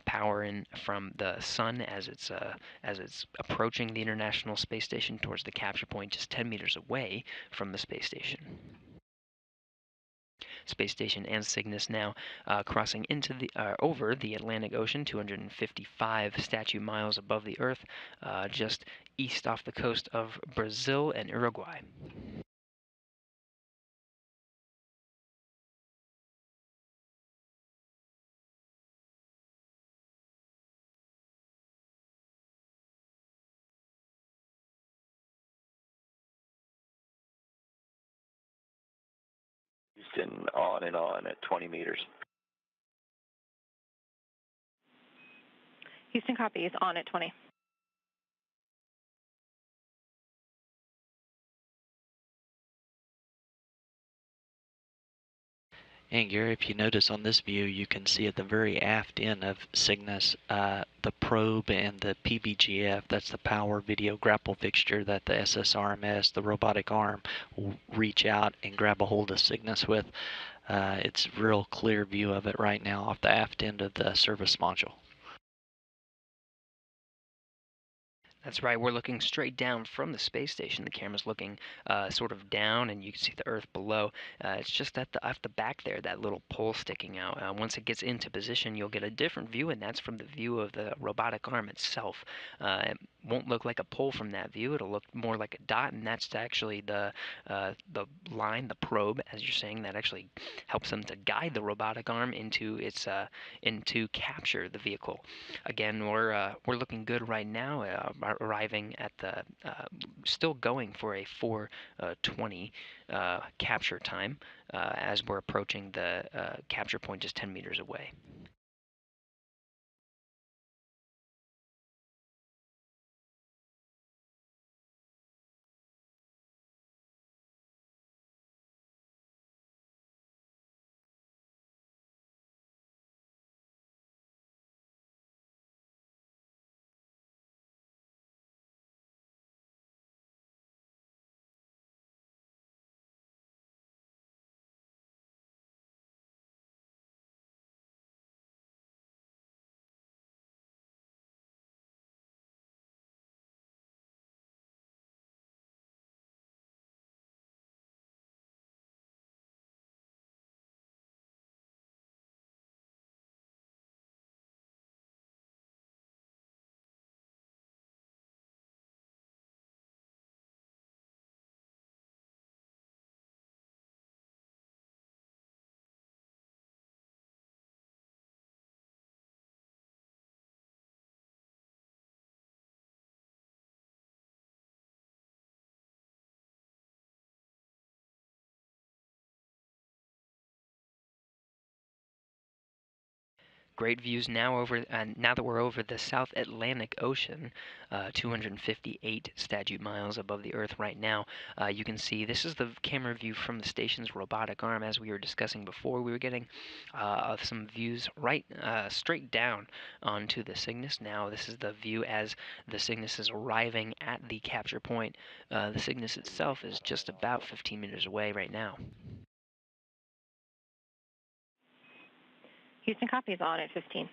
power in from the sun as it's approaching the International Space Station towards the capture point, just 10 meters away from the space station. Space Station and Cygnus now crossing into the over the Atlantic Ocean, 255 statute miles above the Earth, just east off the coast of Brazil and Uruguay. Houston on and on at 20 meters. Houston copies, on at 20. And Gary, if you notice on this view, you can see at the very aft end of Cygnus, the probe and the PVGF, that's the power video grapple fixture that the SSRMS, the robotic arm, will reach out and grab a hold of Cygnus with. It's a real clear view of it right now off the aft end of the service module. That's right, we're looking straight down from the space station. The camera's looking sort of down, and you can see the Earth below. It's just at the back there, that little pole sticking out. Once it gets into position, you'll get a different view, and that's from the view of the robotic arm itself. It won't look like a pole from that view. It'll look more like a dot, and that's actually the line, the probe, as you're saying, that actually helps them to guide the robotic arm into its into capture the vehicle. Again, we're looking good right now. Arriving at the still going for a 4:20 capture time as we're approaching the capture point just 10 meters away. Great views now now that we're over the South Atlantic Ocean, 258 statute miles above the Earth right now. You can see this is the camera view from the station's robotic arm. As we were discussing before, we were getting some views right straight down onto the Cygnus. Now this is the view as the Cygnus is arriving at the capture point. The Cygnus itself is just about 15 meters away right now. Houston copies, on at 15.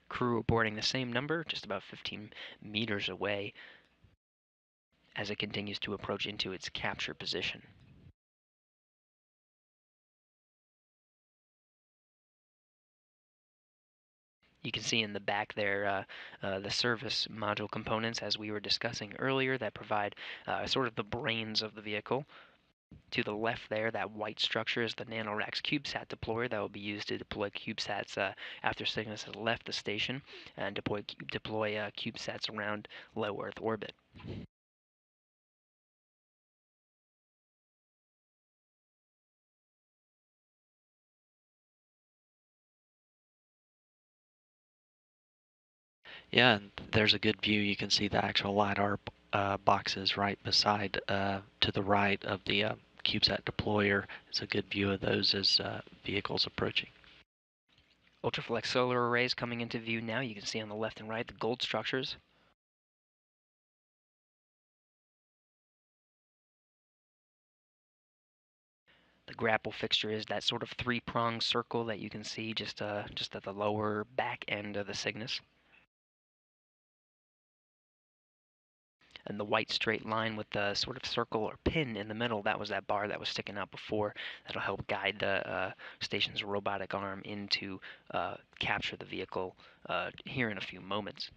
Crew reporting the same number, just about 15 meters away as it continues to approach into its capture position. You can see in the back there the service module components, as we were discussing earlier, that provide sort of the brains of the vehicle. To the left there, that white structure is the NanoRacks CubeSat deployer that will be used to deploy CubeSats after Cygnus has left the station and deploy CubeSats around low Earth orbit. Yeah, and there's a good view. You can see the actual LiDAR boxes right beside, to the right of the CubeSat deployer. It's a good view of those as vehicles approaching. Ultraflex solar arrays coming into view now. You can see on the left and right the gold structures. The grapple fixture is that sort of three-pronged circle that you can see just at the lower back end of the Cygnus. And the white straight line with the sort of circle or pin in the middle, that was that bar that was sticking out before. That'll help guide the station's robotic arm into capture the vehicle here in a few moments.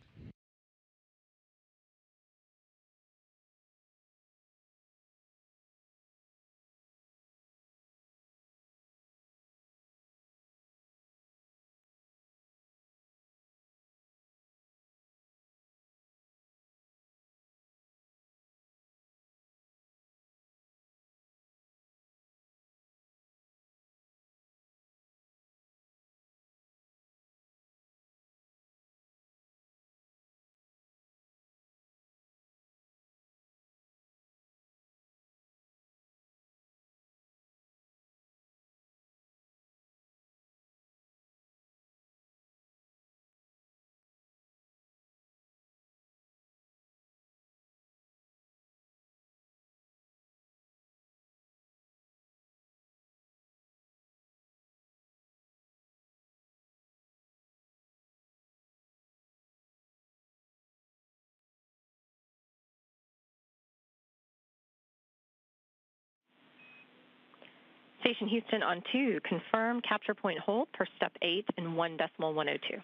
Station Houston on 2, confirm capture point hold per step 8 in 1.102. Good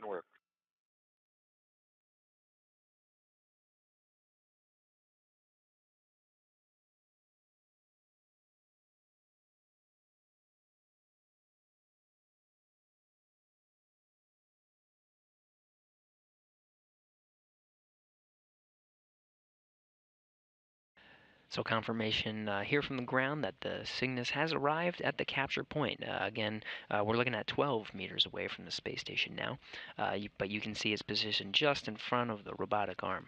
work. So confirmation here from the ground that the Cygnus has arrived at the capture point. Again, we're looking at 12 meters away from the space station now, but you can see its position just in front of the robotic arm.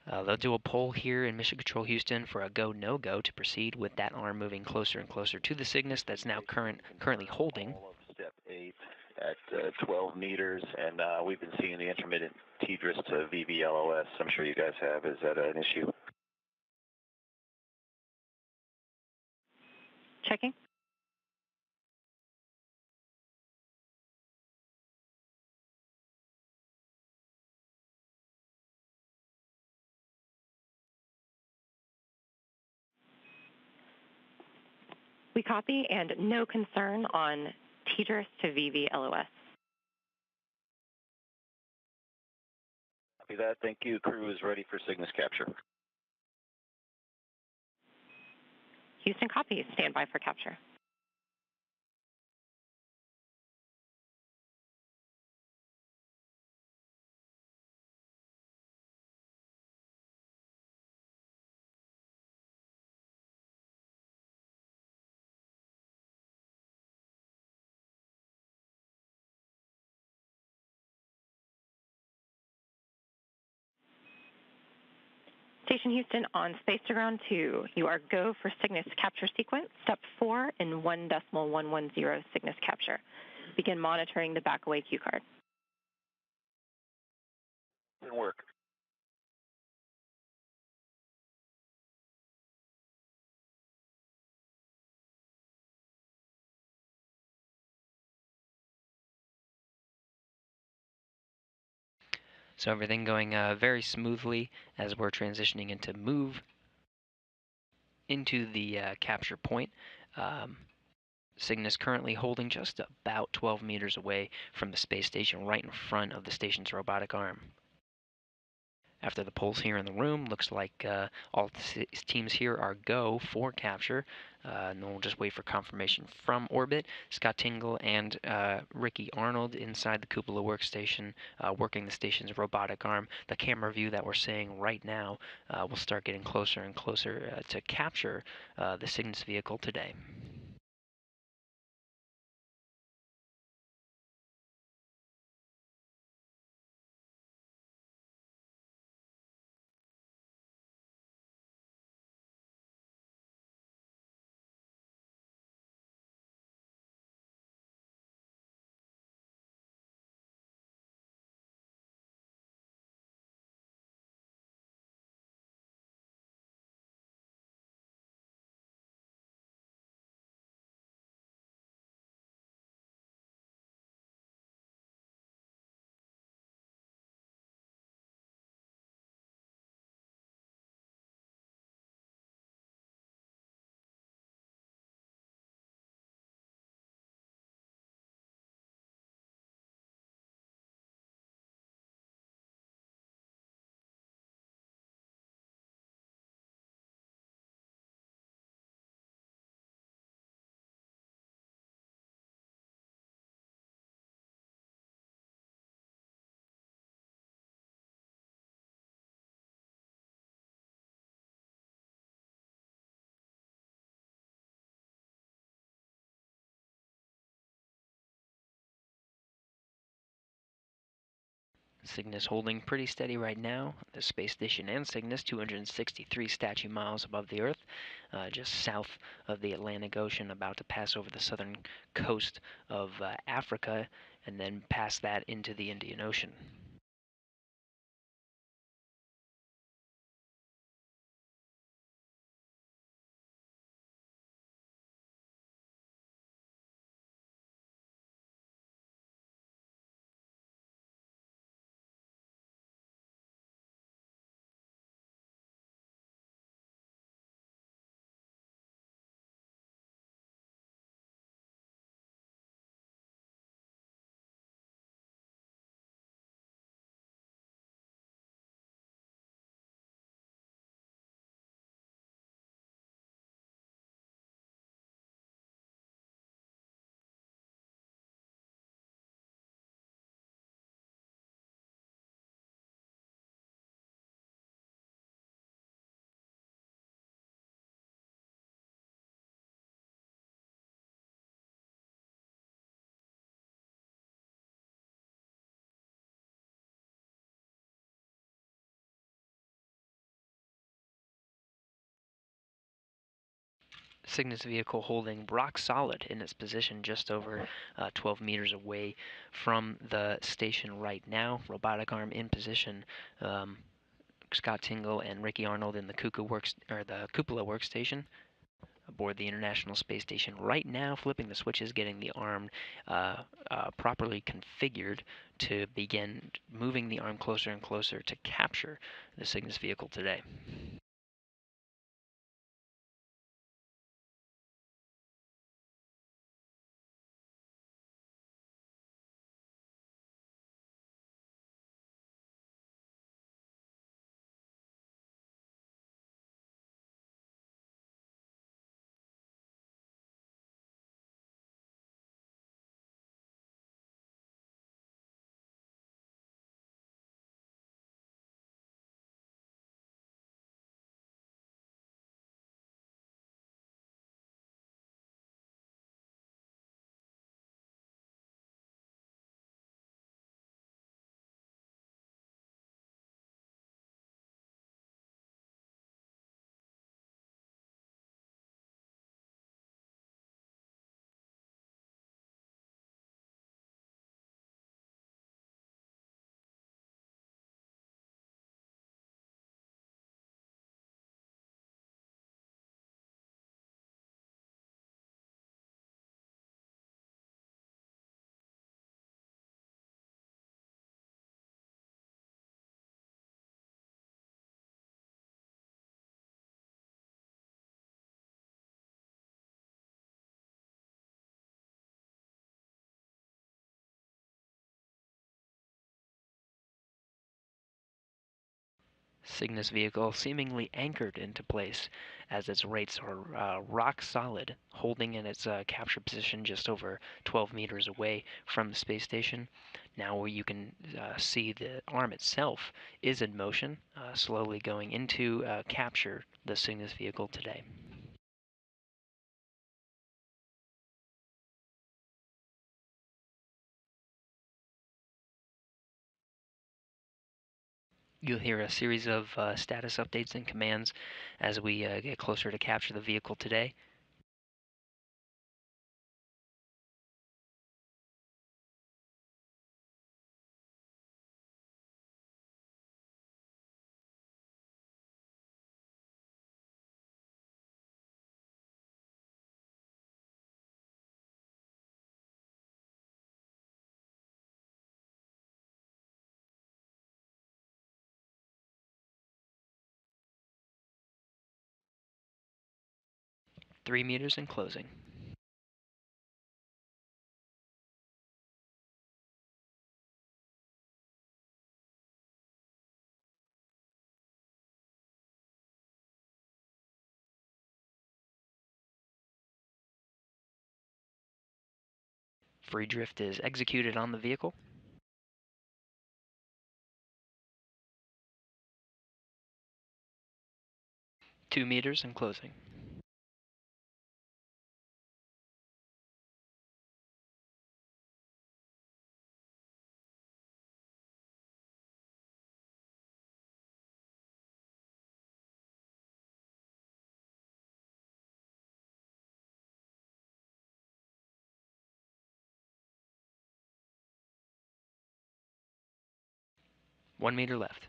They'll do a poll here in Mission Control Houston for a go, no-go to proceed with that arm moving closer and closer to the Cygnus that's now currently holding. All of step 8 at 12 meters, and we've been seeing the intermittent TDRS to VVLOS. I'm sure you guys have. Is that an issue? Checking. We copy, and no concern on TDRS to VVLOS. Copy that. Thank you. Crew is ready for Cygnus capture. Houston copy. Stand by for capture. Station Houston on Space to Ground 2. You are go for Cygnus capture sequence, step 4 in 1.110 Cygnus capture. Begin monitoring the backaway cue card. Good work. So everything going very smoothly as we're transitioning into move into the capture point. Cygnus currently holding just about 12 meters away from the space station, right in front of the station's robotic arm. After the polls here in the room, looks like all teams here are go for capture. And then we'll just wait for confirmation from orbit. Scott Tingle and Ricky Arnold inside the cupola workstation, working the station's robotic arm. The camera view that we're seeing right now will start getting closer and closer to capture the Cygnus vehicle today. Cygnus holding pretty steady right now. The space station and Cygnus, 263 statute miles above the Earth, just south of the Atlantic Ocean, about to pass over the southern coast of Africa, and then pass that into the Indian Ocean. Cygnus vehicle holding rock solid in its position just over 12 meters away from the station right now. Robotic arm in position. Scott Tingle and Ricky Arnold in the Cupola workstation aboard the International Space Station right now, flipping the switches, getting the arm properly configured to begin moving the arm closer and closer to capture the Cygnus vehicle today. Cygnus vehicle seemingly anchored into place as its rates are rock solid, holding in its capture position just over 12 meters away from the space station. Now where you can see the arm itself is in motion, slowly going into capture the Cygnus vehicle today. You'll hear a series of status updates and commands as we get closer to capture the vehicle today. Three meters and closing. Free drift is executed on the vehicle. 2 meters and closing. One meter left.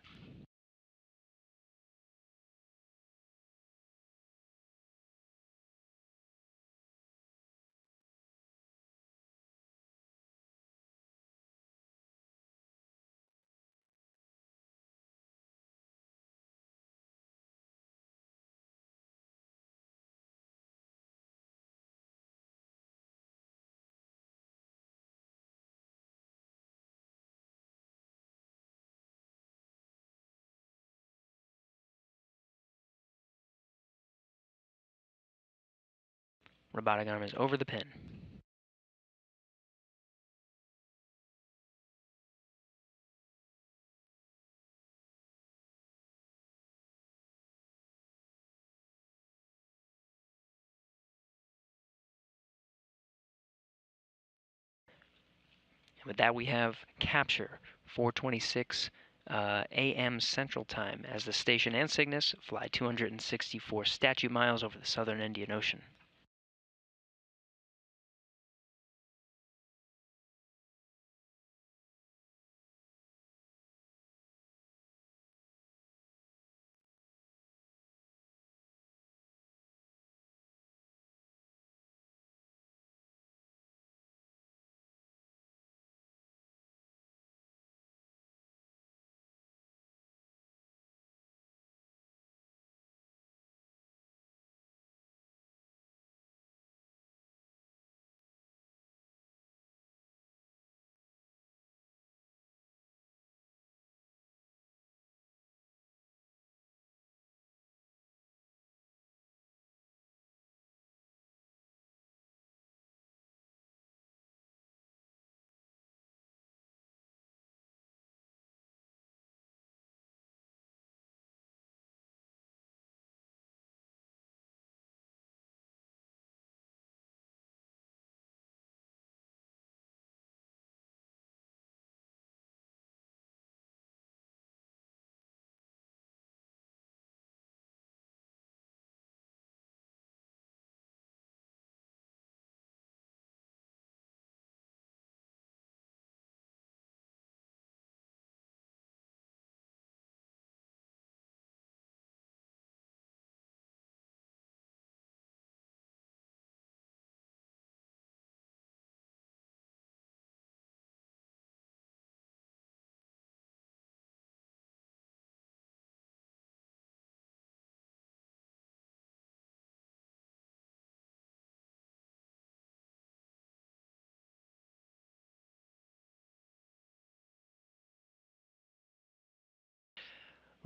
Robotic arm is over the pin. And with that, we have capture 4:26 a.m. Central Time as the station and Cygnus fly 264 statute miles over the southern Indian Ocean.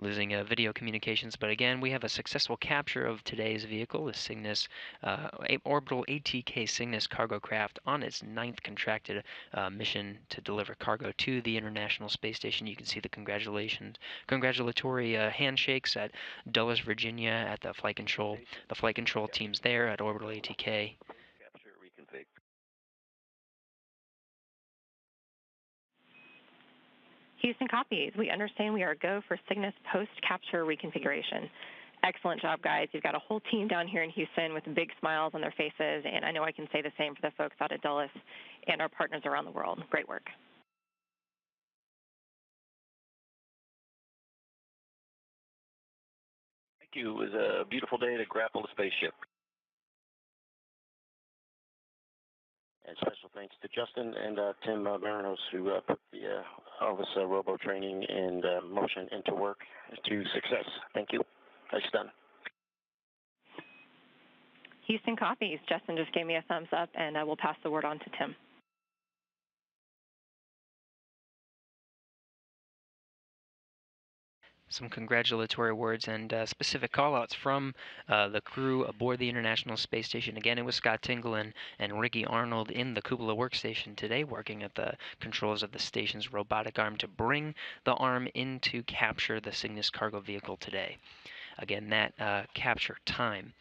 losing video communications. But again, we have a successful capture of today's vehicle, the Cygnus Orbital ATK Cygnus cargo craft, on its 9th contracted mission to deliver cargo to the International Space Station. You can see the congratulatory handshakes at Dulles, Virginia, at the flight control teams there at Orbital ATK. Capture reconfig. Houston copies. We understand we are go for Cygnus post-capture reconfiguration. Excellent job, guys. You've got a whole team down here in Houston with big smiles on their faces, and I know I can say the same for the folks out at Dulles and our partners around the world. Great work. Thank you. It was a beautiful day to grapple the spaceship. And special thanks to Justin and Tim Baranos, who put the Elvis robo training and motion into work to success. Thank you. Nice done. Houston copies. Justin just gave me a thumbs up, and I will pass the word on to Tim. Some congratulatory words and specific callouts from the crew aboard the International Space Station. Again, it was Scott Tingle and Ricky Arnold in the cupola workstation today, working at the controls of the station's robotic arm to bring the arm in to capture the Cygnus cargo vehicle today. Again, that capture time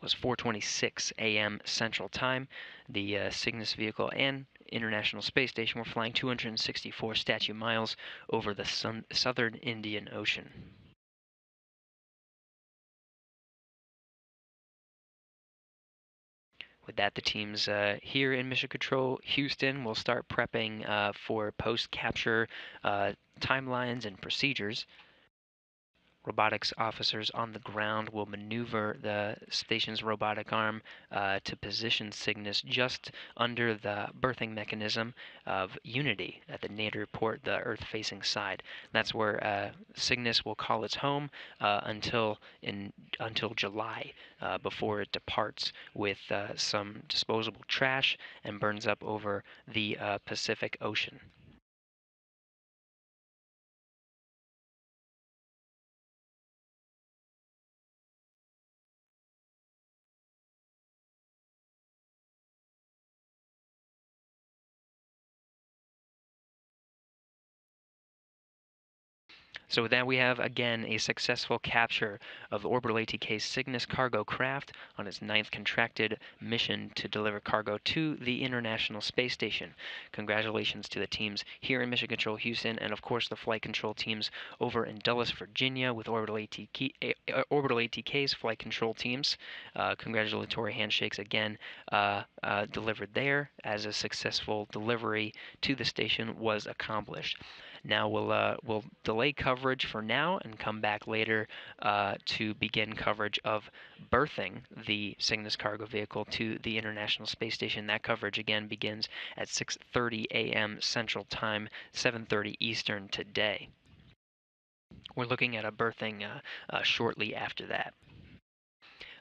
was 4:26 a.m. Central Time. The Cygnus vehicle and International Space Station were flying 264 statute miles over the southern Indian Ocean. With that, the teams here in Mission Control Houston will start prepping for post-capture timelines and procedures. Robotics officers on the ground will maneuver the station's robotic arm to position Cygnus just under the berthing mechanism of Unity at the nadir port, the Earth-facing side. That's where Cygnus will call its home until July, before it departs with some disposable trash and burns up over the Pacific Ocean. So with that, we have, again, a successful capture of the Orbital ATK Cygnus cargo craft on its 9th contracted mission to deliver cargo to the International Space Station. Congratulations to the teams here in Mission Control Houston, and of course the flight control teams over in Dulles, Virginia, with Orbital ATK's flight control teams. Congratulatory handshakes again delivered there, as a successful delivery to the station was accomplished. Now we'll delay coverage for now and come back later to begin coverage of berthing the Cygnus cargo vehicle to the International Space Station. That coverage again begins at 6:30 a.m. Central Time, 7:30 Eastern today. We're looking at a berthing shortly after that.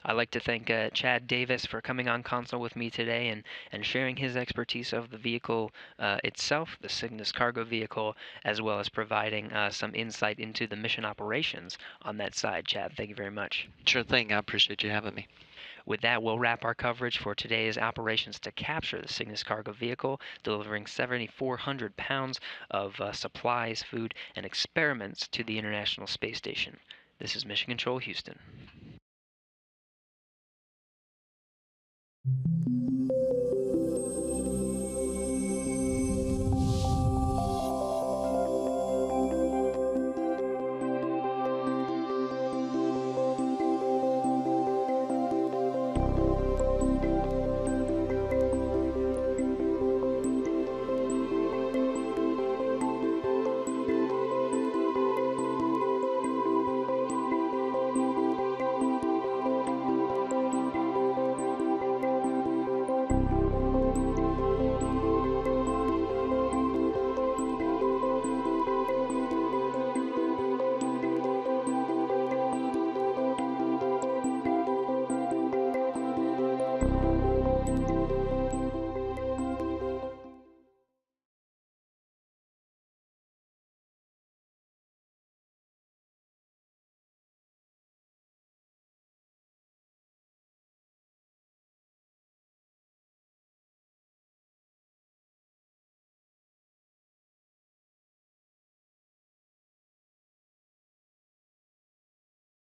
I'd like to thank Chad Davis for coming on console with me today and sharing his expertise of the vehicle itself, the Cygnus cargo vehicle, as well as providing some insight into the mission operations on that side. Chad, thank you very much. Sure thing. I appreciate you having me. With that, we'll wrap our coverage for today's operations to capture the Cygnus cargo vehicle, delivering 7,400 pounds of supplies, food, and experiments to the International Space Station. This is Mission Control Houston.